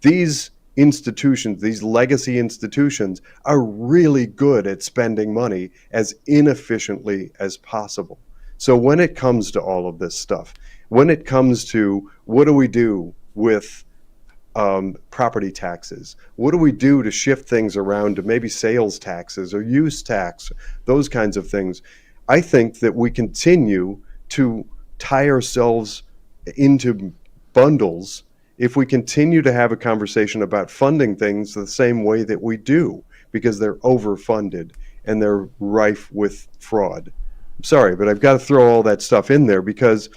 These institutions, these legacy institutions, are really good at spending money as inefficiently as possible. So when it comes to all of this stuff, when it comes to what do we do with property taxes, what do we do to shift things around to maybe sales taxes or use tax, those kinds of things, I think that we continue to tie ourselves into bundles if we continue to have a conversation about funding things the same way that we do, because they're overfunded and they're rife with fraud. I'm sorry, but I've got to throw all that stuff in there because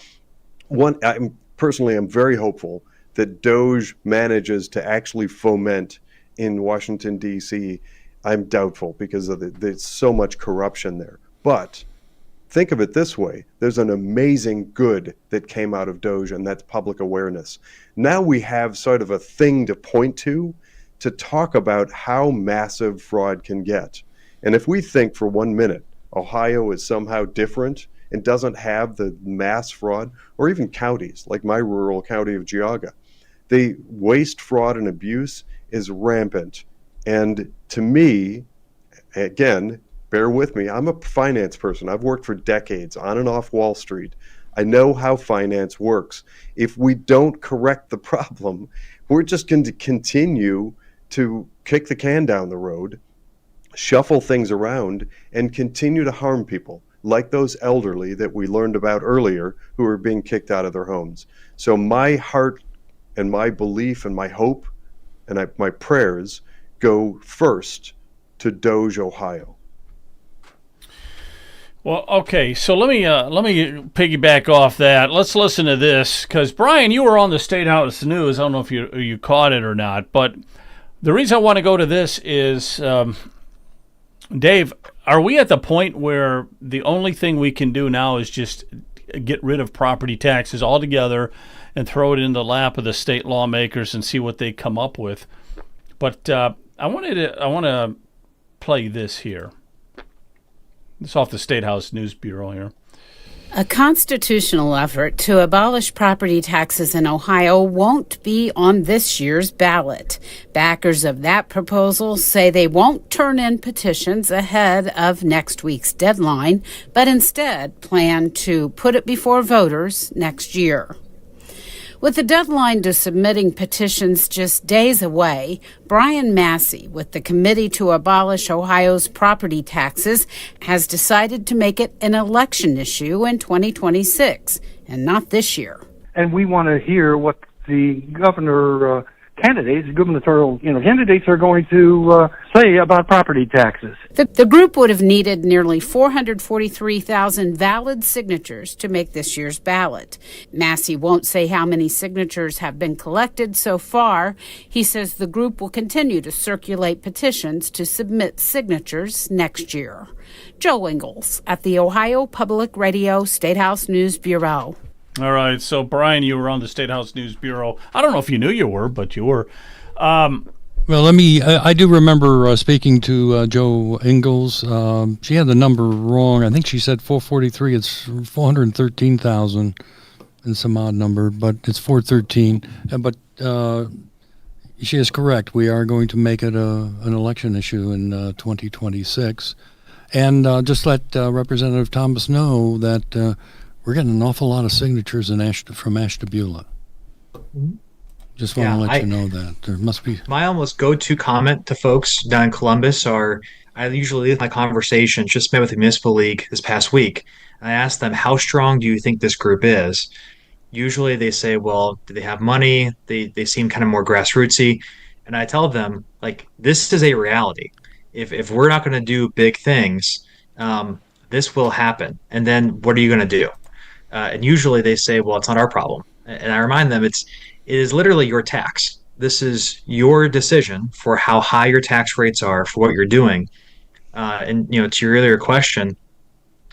I'm very hopeful that DOGE manages to actually foment in Washington, D.C. I'm doubtful because of there's so much corruption there. But think of it this way. There's an amazing good that came out of DOGE, and that's public awareness. Now we have sort of a thing to point to talk about how massive fraud can get. And if we think for 1 minute Ohio is somehow different and doesn't have the mass fraud, or even counties like my rural county of Geauga, the waste, fraud, and abuse is rampant. And to me, again, bear with me, I'm a finance person. I've worked for decades on and off Wall Street. I know how finance works. If we don't correct the problem, we're just going to continue to kick the can down the road, shuffle things around, and continue to harm people like those elderly that we learned about earlier who are being kicked out of their homes. So my heart and my belief and my hope and my prayers go first to Doge, Ohio. Well, okay, so let me piggyback off that. Let's listen to this, because Brian, you were on the State House News. I don't know if you caught it or not, but the reason I want to go to this is, Dave, are we at the point where the only thing we can do now is just get rid of property taxes altogether and throw it in the lap of the state lawmakers and see what they come up with? But I want to play this here. It's off the State House News Bureau here. A constitutional effort to abolish property taxes in Ohio won't be on this year's ballot. Backers of that proposal say they won't turn in petitions ahead of next week's deadline, but instead plan to put it before voters next year. With the deadline to submitting petitions just days away, Brian Massey, with the Committee to Abolish Ohio's Property Taxes, has decided to make it an election issue in 2026, and not this year. And we want to hear what the gubernatorial candidates are going to say about property taxes. The group would have needed nearly 443,000 valid signatures to make this year's ballot. Massey won't say how many signatures have been collected so far. He says the group will continue to circulate petitions to submit signatures next year. Joe Ingles at the Ohio Public Radio State House News Bureau. All right, so Brian, you were on the State House News Bureau. I don't know if you knew you were, but you were. Well, I do remember speaking to Joe Ingles. She had the number wrong. I think she said 443. It's 413,000 and some odd number, but it's 413. But she is correct. We are going to make it an election issue in 2026. And just let Representative Thomas know that we're getting an awful lot of signatures from Ashtabula. Just want to let you know that. There must be. My almost go-to comment to folks down in Columbus are, I usually leave my conversations, just met with the Municipal League this past week. I ask them, how strong do you think this group is? Usually they say, well, do they have money? They seem kind of more grassrootsy. And I tell them, like, this is a reality. If we're not going to do big things, this will happen. And then what are you going to do? And usually they say, well, it's not our problem. And I remind them, it is literally your tax. This is your decision for how high your tax rates are for what you're doing. And, to your earlier question,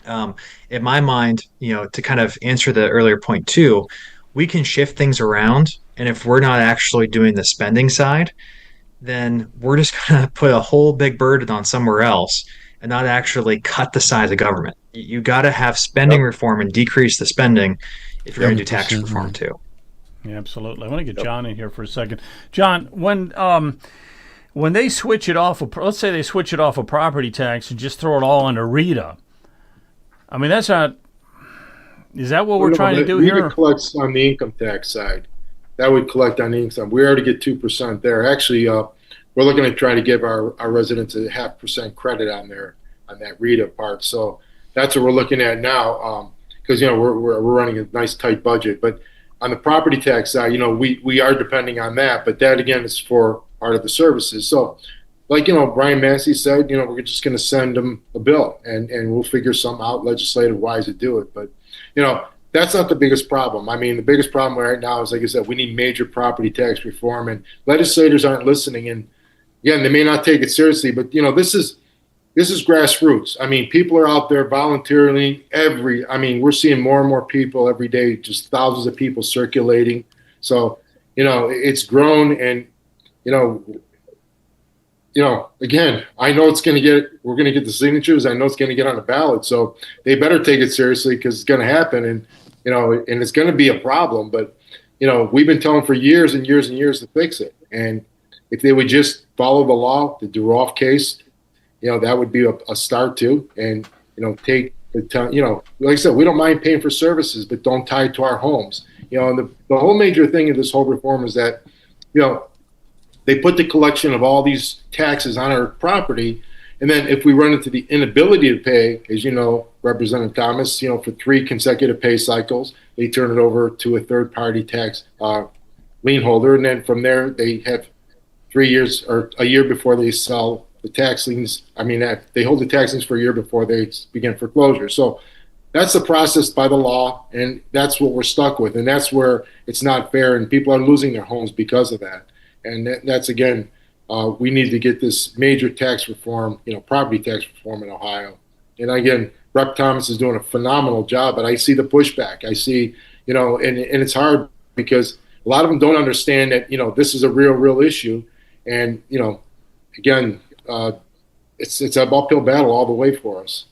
in my mind, to kind of answer the earlier point too, we can shift things around. And if we're not actually doing the spending side, then we're just going to put a whole big burden on somewhere else and not actually cut the size of government. You got to have spending reform and decrease the spending if you're going to do tax reform too. Yeah, absolutely. I want to get John in here for a second. John, when they switch it off, let's say they switch it off of property tax and just throw it all under RETA. I mean, that's not. Is that what we're trying to do here? RETA collects on the income tax side. That would collect on the income. We already get 2% there. Actually, we're looking to try to give our residents a 0.5% credit on that RETA part. So that's what we're looking at now, because we're running a nice tight budget. But on the property tax side, we are depending on that. But that again is for part of the services. So, like Brian Massey said, we're just going to send them a bill and we'll figure something out legislative wise to do it. But that's not the biggest problem. I mean, the biggest problem right now is, like I said, we need major property tax reform, and legislators aren't listening. And again, they may not take it seriously, but this is grassroots. I mean, people are out there voluntarily we're seeing more and more people every day, just thousands of people circulating. So, it's grown, and again, I know we're going to get the signatures. I know it's going to get on the ballot. So they better take it seriously, because it's going to happen. And, and it's going to be a problem, but, we've been telling for years and years and years to fix it. And if they would just follow the law, the Duroff case, that would be a start too. And, take the time, like I said, we don't mind paying for services, but don't tie it to our homes. And the whole major thing of this whole reform is that, they put the collection of all these taxes on our property. And then if we run into the inability to pay, as you know, Representative Thomas, for 3 consecutive pay cycles, they turn it over to a third-party tax lien holder. And then from there, they have 3 years or a year before they sell the tax liens. They hold the tax liens for a year before they begin foreclosure. So that's the process by the law, and that's what we're stuck with. And that's where it's not fair, and people are losing their homes because of that. And that's, again, we need to get this major tax reform, property tax reform in Ohio. And again, Rep. Thomas is doing a phenomenal job, but I see the pushback. I see, and it's hard because a lot of them don't understand that, this is a real issue. And, again, it's an uphill battle all the way for us.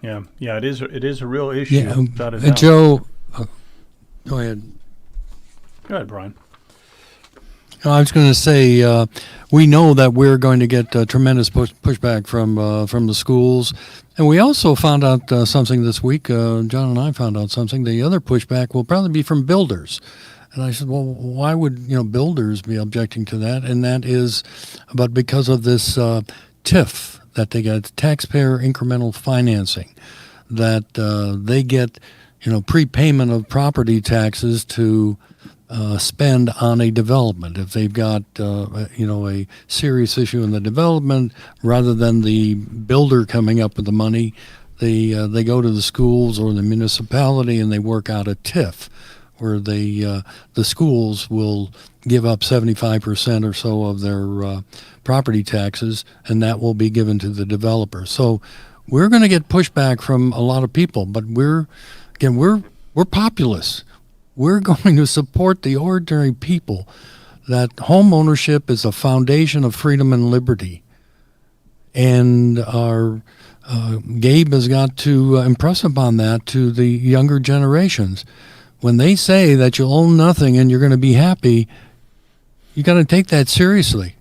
Yeah, it is a real issue. Yeah, without a doubt. Joe, go ahead. Go ahead, Brian. I was going to say, we know that we're going to get tremendous pushback from the schools, and we also found out something this week. John and I found out something. The other pushback will probably be from builders, and I said, well, why would builders be objecting to that? And that is, but because of this TIF that they get, taxpayer incremental financing, that they get prepayment of property taxes to spend on a development. If they've got a serious issue in the development, rather than the builder coming up with the money, they go to the schools or the municipality and they work out a TIF, where the schools will give up 75% or so of their property taxes, and that will be given to the developer. So we're going to get pushback from a lot of people, but we're populist. We're going to support the ordinary people, that home ownership is a foundation of freedom and liberty. And our Gabe has got to impress upon that to the younger generations. When they say that you'll own nothing and you're going to be happy, you got to take that seriously.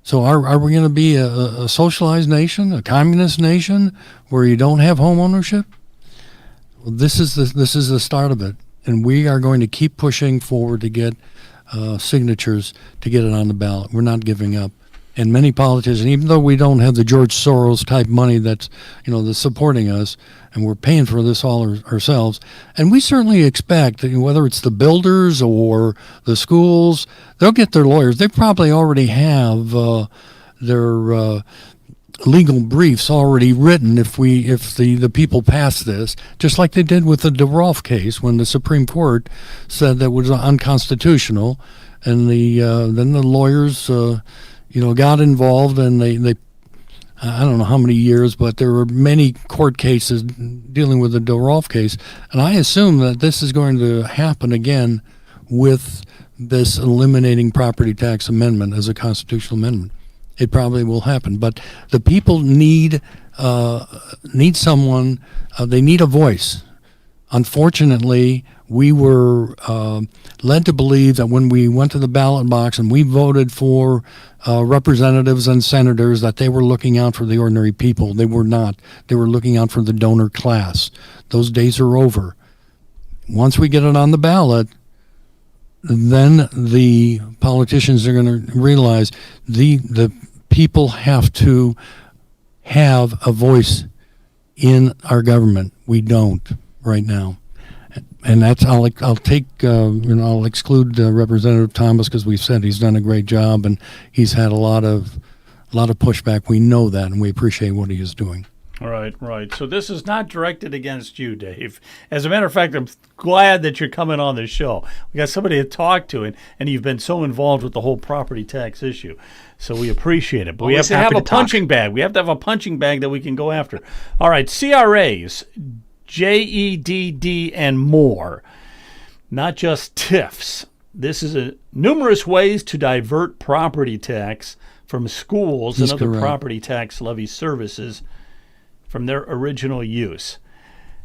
So are we going to be a socialized nation, a communist nation, where you don't have home ownership? Well, this is the start of it. And we are going to keep pushing forward to get signatures to get it on the ballot. We're not giving up. And many politicians, even though we don't have the George Soros type money that's supporting us, and we're paying for this all ourselves, and we certainly expect that whether it's the builders or the schools, they'll get their lawyers. They probably already have their legal briefs already written if the people pass this, just like they did with the DeRolf case when the Supreme Court said that was unconstitutional, and then the lawyers got involved, and they I don't know how many years, but there were many court cases dealing with the DeRolf case, and I assume that this is going to happen again with this eliminating property tax amendment as a constitutional amendment. It probably will happen, but the people need someone. They need a voice. Unfortunately, we were led to believe that when we went to the ballot box and we voted for representatives and senators, that they were looking out for the ordinary people. They were not. They were looking out for the donor class. Those days are over. Once we get it on the ballot, then the politicians are going to realize the people have to have a voice in our government. We don't right now, and that's I'll exclude Representative Thomas, because we've said he's done a great job and he's had a lot of pushback. We know that, and we appreciate what he is doing. Right. So this is not directed against you, Dave. As a matter of fact, I'm glad that you're coming on this show. We got somebody to talk to, and you've been so involved with the whole property tax issue. So we appreciate it. But we have to have a punching bag. We have to have a punching bag that we can go after. All right, CRAs, JEDD, and more. Not just TIFs. This is numerous ways to divert property tax from schools and other property tax levy services from their original use.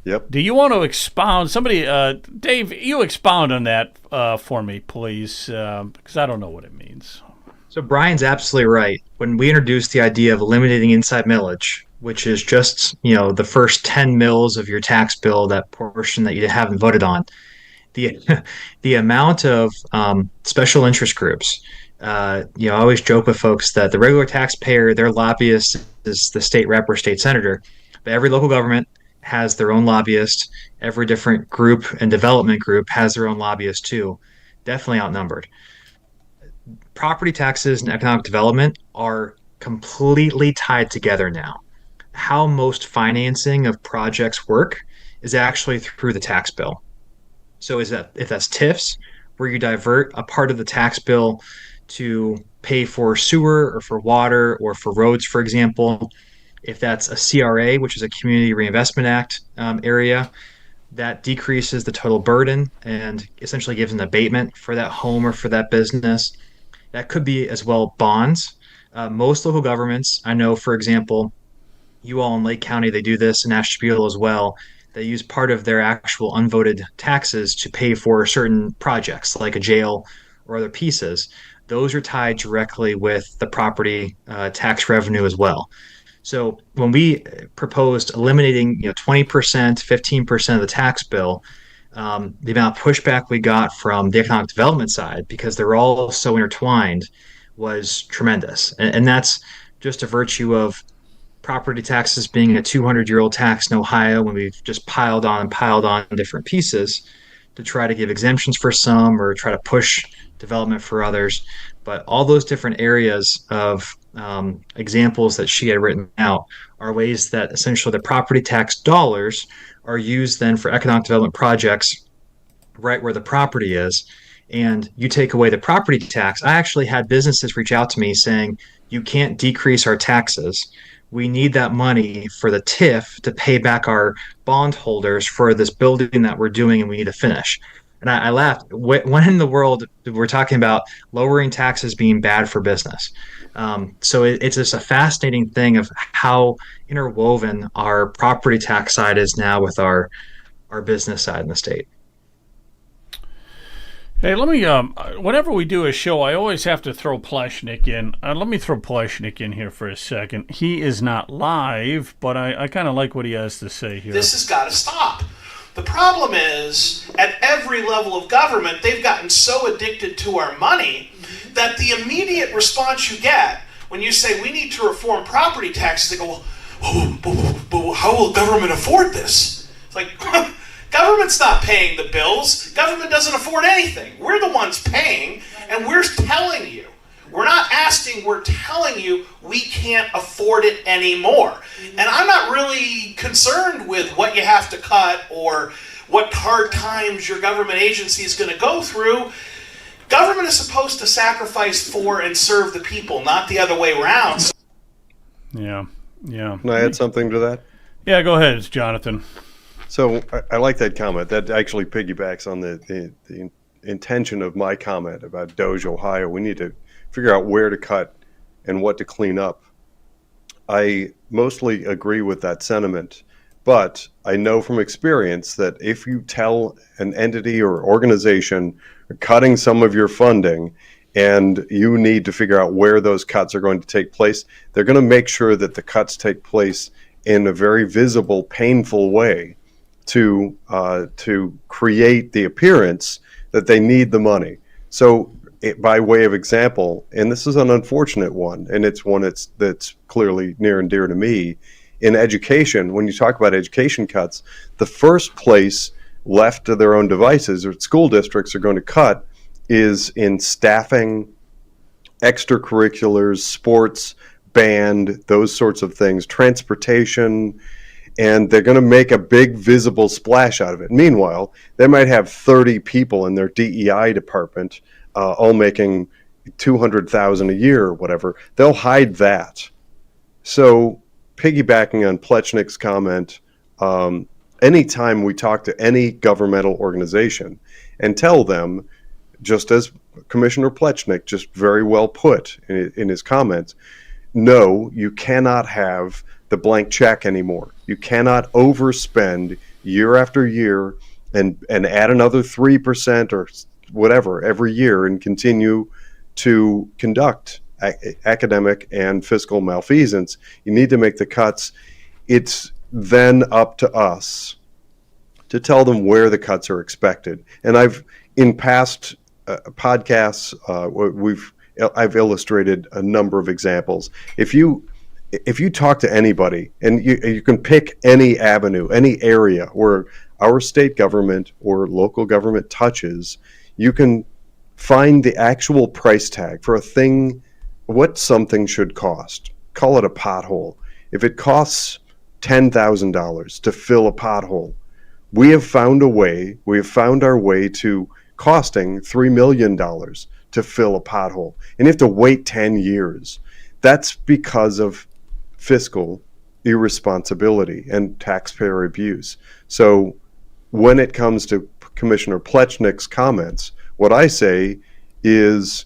Yep. Do you want to expound? Somebody, Dave, you expound on that for me, please, because I don't know what it means. So Brian's absolutely right. When we introduced the idea of eliminating inside millage, which is just the first 10 mils of your tax bill, that portion that you haven't voted on, the the amount of special interest groups. I always joke with folks that the regular taxpayer, their lobbyist is the state rep or state senator, but every local government has their own lobbyist. Every different group and development group has their own lobbyist too. Definitely outnumbered. Property taxes and economic development are completely tied together now. How most financing of projects work is actually through the tax bill. So if that's TIFs, where you divert a part of the tax bill to pay for sewer or for water or for roads, for example. If that's a CRA, which is a Community Reinvestment Act area, that decreases the total burden and essentially gives an abatement for that home or for that business. That could be as well bonds. Most local governments, I know, for example, you all in Lake County, they do this, in Ashtabula as well. They use part of their actual unvoted taxes to pay for certain projects like a jail or other pieces. Those are tied directly with the property tax revenue as well. So when we proposed eliminating 20%, 15% of the tax bill, the amount of pushback we got from the economic development side, because they're all so intertwined, was tremendous. And that's just a virtue of property taxes being a 200-year-old tax in Ohio, when we've just piled on different pieces to try to give exemptions for some or try to push development for others. But all those different areas of examples that she had written out are ways that essentially the property tax dollars are used then for economic development projects right where the property is. And you take away the property tax. I actually had businesses reach out to me saying, you can't decrease our taxes. We need that money for the TIF to pay back our bondholders for this building that we're doing and we need to finish. And I laughed. When in the world we're talking about lowering taxes being bad for business? So it's just a fascinating thing of how interwoven our property tax side is now with our business side in the state. Hey, let me, whenever we do a show, I always have to throw Pleshnik in. Let me throw Pleshnik in here for a second. He is not live, but I kind of like what he has to say here. This has got to stop. The problem is, at every level of government, they've gotten so addicted to our money that the immediate response you get when you say we need to reform property taxes, they go, but how will government afford this? It's like, government's not paying the bills. Government doesn't afford anything. We're the ones paying, and we're telling you. We're not asking, we're telling you we can't afford it anymore. And I'm not really concerned with what you have to cut or what hard times your government agency is going to go through. Government is supposed to sacrifice for and serve the people, not the other way around. Yeah. Can I add something to that? Yeah, go ahead, Jonathan. So I like that comment. That actually piggybacks on the intention of my comment about Doge, Ohio. We need to figure out where to cut and what to clean up. I mostly agree with that sentiment, but I know from experience that if you tell an entity or organization cutting some of your funding and you need to figure out where those cuts are going to take place, they're going to make sure that the cuts take place in a very visible, painful way to create the appearance that they need the money. So by way of example, and this is an unfortunate one, and it's one that's clearly near and dear to me, in education, when you talk about education cuts, the first place left to their own devices or school districts are going to cut is in staffing, extracurriculars, sports, band, those sorts of things, transportation, and they're going to make a big visible splash out of it. Meanwhile, they might have 30 people in their DEI department all making $200,000 a year or whatever. They'll hide that. So piggybacking on Plechnik's comment, anytime we talk to any governmental organization and tell them, just as Commissioner Plechnik just very well put in his comments, no, you cannot have the blank check anymore. You cannot overspend year after year and add another 3% or whatever every year and continue to conduct academic and fiscal malfeasance. You need to make the cuts. It's then up to us to tell them where the cuts are expected. And in past podcasts, I've illustrated a number of examples. If you talk to anybody, and you can pick any avenue, any area where our state government or local government touches, you can find the actual price tag for a thing, what something should cost. Call it a pothole. If it costs $10,000 to fill a pothole, we have found our way to costing $3 million to fill a pothole. And you have to wait 10 years. That's because of fiscal irresponsibility and taxpayer abuse. So when it comes to Commissioner Plechnik's comments, what I say is,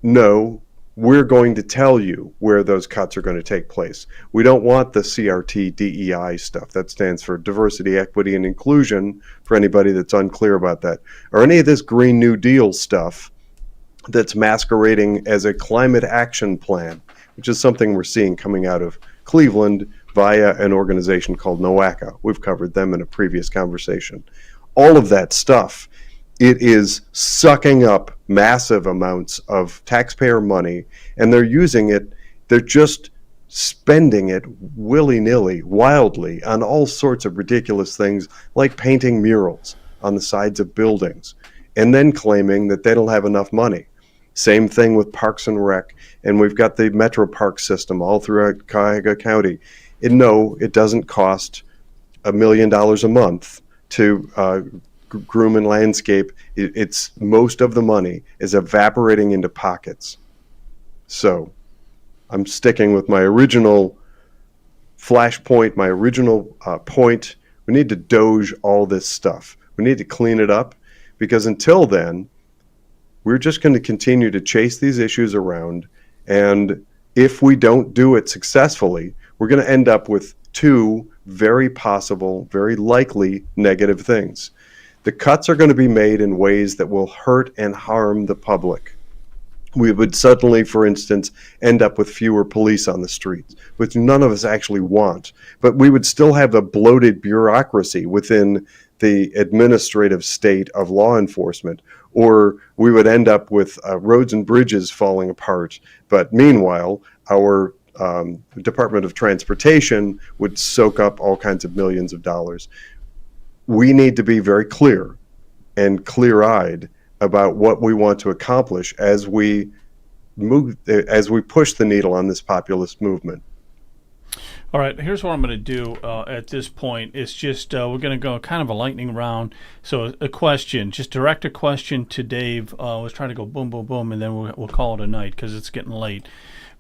no, we're going to tell you where those cuts are going to take place. We don't want the CRT DEI stuff. That stands for diversity, equity, and inclusion, for anybody that's unclear about that, or any of this Green New Deal stuff that's masquerading as a climate action plan, which is something we're seeing coming out of Cleveland via an organization called NOACA. We've covered them in a previous conversation. All of that stuff, it is sucking up massive amounts of taxpayer money, and they're just spending it willy-nilly, wildly, on all sorts of ridiculous things, like painting murals on the sides of buildings, and then claiming that they don't have enough money. Same thing with Parks and Rec, and we've got the Metro Park system all throughout Cuyahoga County. And no, it doesn't cost $1 million a month to groom and landscape. It's most of the money is evaporating into pockets. So I'm sticking with my original flashpoint, my original point. We need to doge all this stuff. We need to clean it up, because until then, we're just going to continue to chase these issues around. And if we don't do it successfully, we're going to end up with two very possible, very likely negative things. The cuts are going to be made in ways that will hurt and harm the public. We would suddenly, for instance, end up with fewer police on the streets, which none of us actually want. But we would still have a bloated bureaucracy within the administrative state of law enforcement, or we would end up with roads and bridges falling apart. But meanwhile, our Department of Transportation would soak up all kinds of millions of dollars. We need to be very clear and clear-eyed about what we want to accomplish as we push the needle on this populist movement. All right, here's what I'm going to do at this point. It's just we're going to go kind of a lightning round. So a question, just direct a question to Dave. Let's try to go boom, boom, boom, and then we'll call it a night because it's getting late.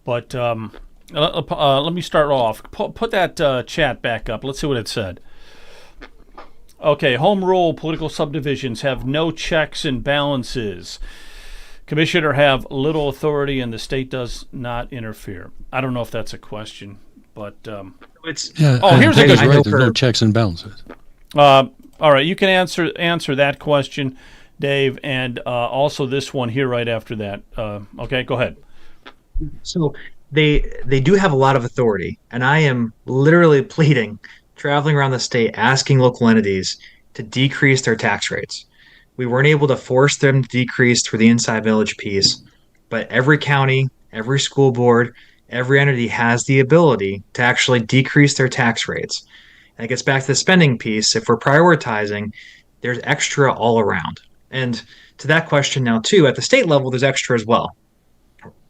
But let me start off. Put that chat back up. Let's see what it said. Okay, home rule political subdivisions have no checks and balances. Commissioner have little authority and the state does not interfere. I don't know if that's a question, but here's a good right. There's no checks and balances. All right, you can answer that question, Dave, and also this one here right after that. Okay, go ahead. So they do have a lot of authority, and I am literally pleading, traveling around the state, asking local entities to decrease their tax rates. We weren't able to force them to decrease through the inside village piece, but every county, every school board, every entity has the ability to actually decrease their tax rates. And it gets back to the spending piece. If we're prioritizing, there's extra all around. And to that question now, too, at the state level, there's extra as well.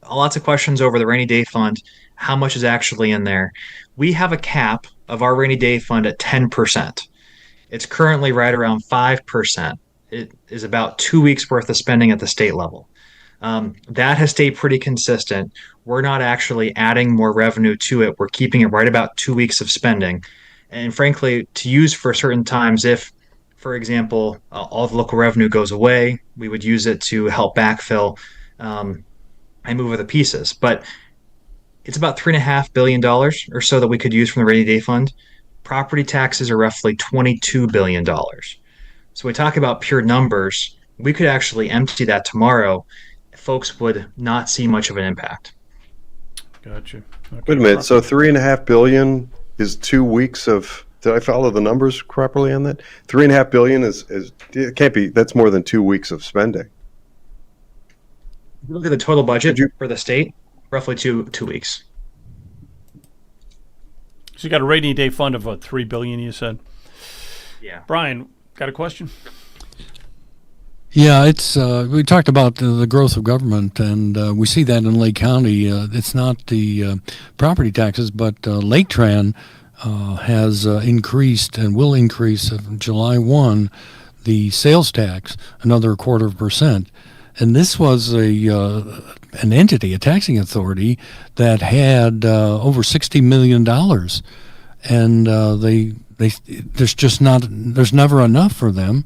Lots of questions over the rainy day fund. How much is actually in there? We have a cap of our rainy day fund at 10%. It's currently right around 5%. It is about 2 weeks worth of spending at the state level. That has stayed pretty consistent. We're not actually adding more revenue to it. We're keeping it right about 2 weeks of spending. And frankly, to use for certain times, if, for example, all the local revenue goes away, we would use it to help backfill and move other pieces. But it's about $3.5 billion or so that we could use from the rainy day fund. Property taxes are roughly $22 billion. So we talk about pure numbers. We could actually empty that tomorrow. Folks would not see much of an impact. Gotcha. Okay. Wait a minute. So $3.5 billion is 2 weeks of Did I follow the numbers properly on that? $3.5 billion is it can't be. That's more than 2 weeks of spending. If you look at the total budget for the state, roughly two weeks. So you got a rainy day fund of $3 billion, you said. Yeah. Brian, got a question? Yeah, it's we talked about the growth of government, and we see that in Lake County. It's not the property taxes, but Lake Tran has increased and will increase from July 1 the sales tax another 0.25%. And this was an entity, a taxing authority that had over $60 million, and there's never enough for them,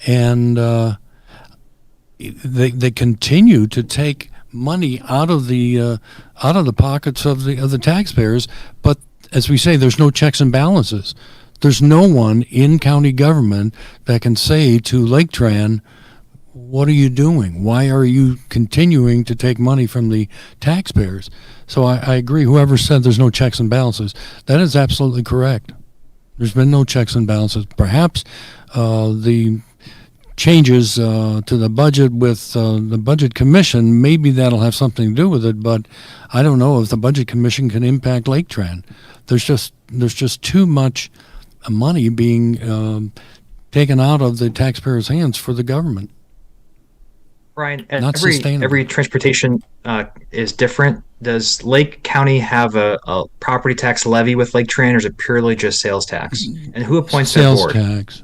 and they continue to take money out of the pockets of the taxpayers. But as we say, there's no checks and balances. There's no one in county government that can say to Lake Tran, what are you doing? Why are you continuing to take money from the taxpayers? So I agree. Whoever said there's no checks and balances, that is absolutely correct. There's been no checks and balances. Perhaps the changes to the budget with the Budget Commission, maybe that'll have something to do with it, but I don't know if the Budget Commission can impact Lake Tran. There's just too much money being taken out of the taxpayers' hands for the government. Brian, Not sustainable. every transportation is different. Does Lake County have a property tax levy with Lake Tran, or is it purely just sales tax? And who appoints that board? Sales tax.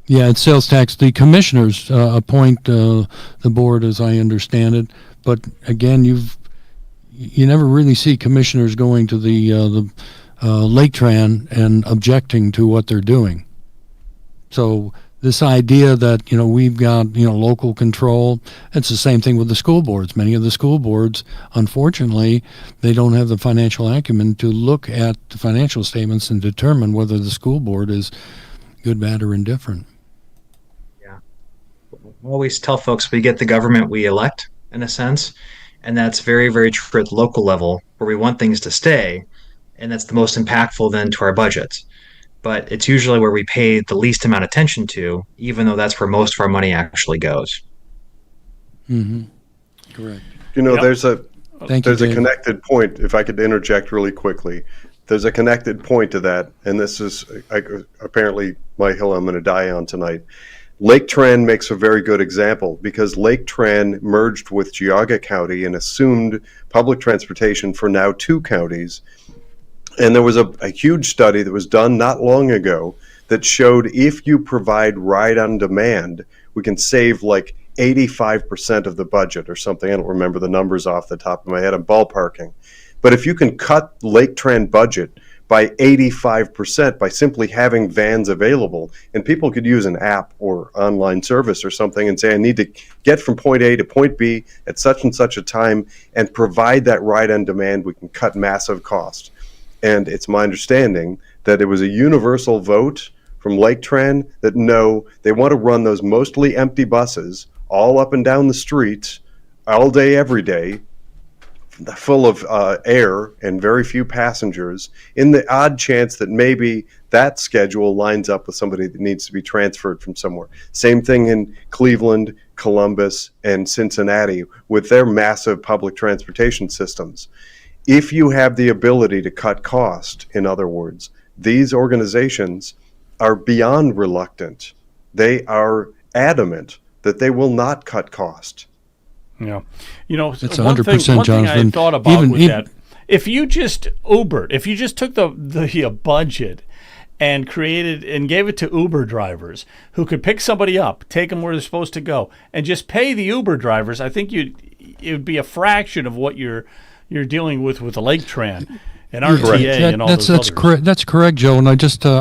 Yeah, it's sales tax. The commissioners appoint the board, as I understand it. But again, you never really see commissioners going to the Lake Tran and objecting to what they're doing. So this idea that we've got local control, it's the same thing with the school boards. Many of the school boards, unfortunately, they don't have the financial acumen to look at the financial statements and determine whether the school board is good, bad, or indifferent. I always tell folks we get the government we elect, in a sense, and that's very, very true at the local level, where we want things to stay, and that's the most impactful then to our budgets. But it's usually where we pay the least amount of attention to, even though that's where most of our money actually goes. Mm-hmm. Correct. There's a Dave. connected point, if I could interject really quickly. There's a connected point to that, and this is apparently my hill I'm going to die on tonight. Lake Tran makes a very good example, because Lake Tran merged with Geauga County and assumed public transportation for now 2 counties. And there was a huge study that was done not long ago that showed if you provide ride on demand, we can save like 85% of the budget or something. I don't remember the numbers off the top of my head. I'm ballparking. But if you can cut Lake Tran budget by 85% by simply having vans available, and people could use an app or online service or something and say, I need to get from point A to point B at such and such a time, and provide that ride on demand, we can cut massive cost. And it's my understanding that it was a universal vote from Lake Tran that no, they want to run those mostly empty buses all up and down the streets all day, every day, full of air and very few passengers, in the odd chance that maybe that schedule lines up with somebody that needs to be transferred from somewhere. Same thing in Cleveland, Columbus, and Cincinnati with their massive public transportation systems. If you have the ability to cut cost, in other words, these organizations are beyond reluctant. They are adamant that they will not cut cost. Yeah. It's one 100%, thing Jonathan. I thought about that, if you just Ubered, if you just took the budget and created and gave it to Uber drivers who could pick somebody up, take them where they're supposed to go, and just pay the Uber drivers, I think it would be a fraction of what you're dealing with the Lake Tran and RTA and all those others. That's correct, Joe. And I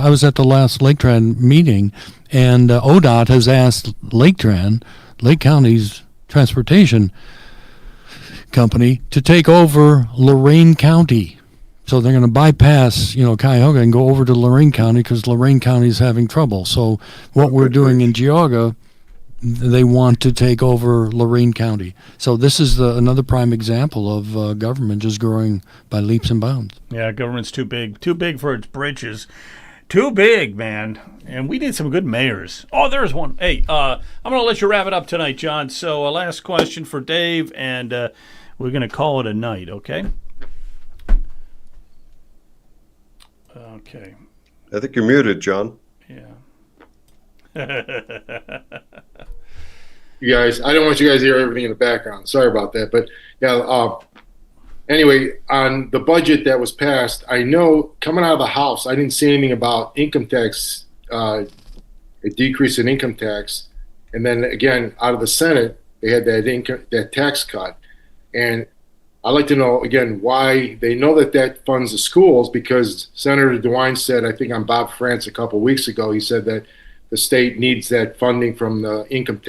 was at the last Lake Tran meeting, and ODOT has asked Lake County's transportation company to take over Lorraine County. So they're going to bypass, Cuyahoga and go over to Lorraine County because Lorraine County is having trouble. So what we're doing in Geauga, they want to take over Lorraine County. So this is another prime example of government just growing by leaps and bounds. Yeah, government's too big for its britches. too big, man. And we need some good mayors. Oh, there's one. Hey, I'm going to let you wrap it up tonight, John. So last question for Dave, and we're going to call it a night, okay? Okay. I think you're muted, John. Yeah. You guys, I don't want you guys to hear everything in the background. Sorry about that. But yeah, anyway, on the budget that was passed, I know coming out of the House, I didn't see anything about income tax, a decrease in income tax. And then again, out of the Senate, they had that tax cut. And I'd like to know, again, why they know that funds the schools, because Senator DeWine said, I think on Bob France a couple of weeks ago, he said that the state needs that funding from the income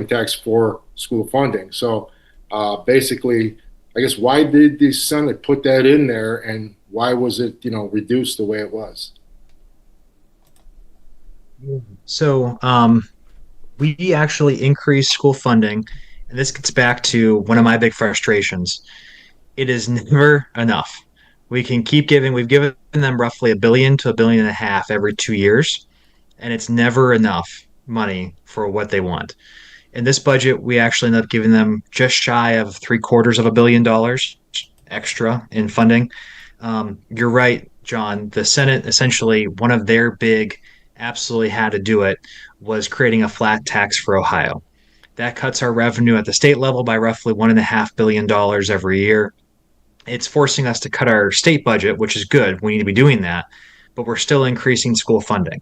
tax for school funding. So basically, I guess, why did the Senate put that in there, and why was it, reduced the way it was? So we actually increased school funding, and this gets back to one of my big frustrations. It is never enough. We can keep giving. We've given them roughly $1 billion to $1.5 billion every 2 years, and it's never enough money for what they want. In this budget, we actually ended up giving them just shy of $750 million extra in funding. You're right, John. The Senate, essentially, one of their big absolutely had to do it was creating a flat tax for Ohio. That cuts our revenue at the state level by roughly $1.5 billion every year. It's forcing us to cut our state budget, which is good. We need to be doing that, but we're still increasing school funding.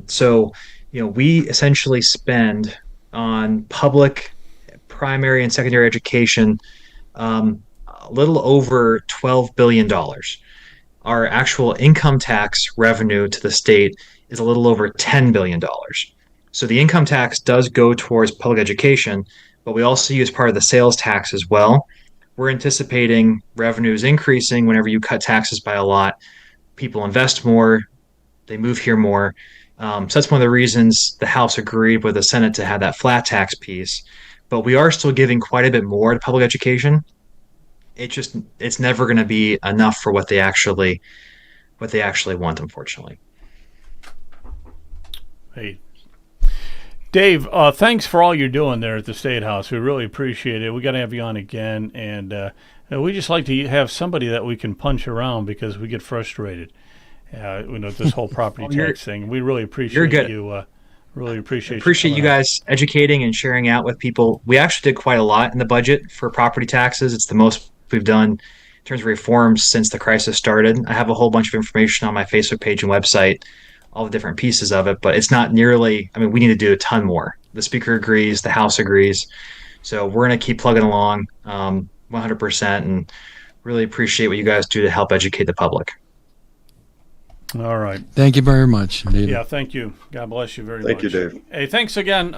So we essentially spend on public primary and secondary education a little over $12 billion. Our actual income tax revenue to the state is a little over $10 billion. So the income tax does go towards public education, but we also use part of the sales tax as well. We're anticipating revenues increasing whenever you cut taxes by a lot. People invest more, they move here more. So that's one of the reasons the House agreed with the Senate to have that flat tax piece. But we are still giving quite a bit more to public education. It's never going to be enough for what they actually want, unfortunately. Hey, Dave, thanks for all you're doing there at the State House. We really appreciate it. We got to have you on again, and we just like to have somebody that we can punch around because we get frustrated. This whole property tax thing. We really appreciate you. Really appreciate you guys educating and sharing out with people. We actually did quite a lot in the budget for property taxes. It's the most we've done in terms of reforms since the crisis started. I have a whole bunch of information on my Facebook page and website, all the different pieces of it, but it's not nearly, we need to do a ton more. The Speaker agrees, the House agrees. So we're going to keep plugging along 100% and really appreciate what you guys do to help educate the public. All right. Thank you very much, David. Yeah, thank you. God bless you very much. Thank you, Dave. Hey, thanks again.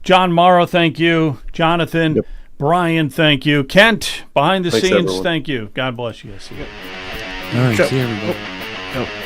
John Morrow, thank you. Jonathan, yep. Brian, thank you. Kent, behind the scenes, everyone. Thank you. God bless you. See you. All right, see you, everybody. Oh.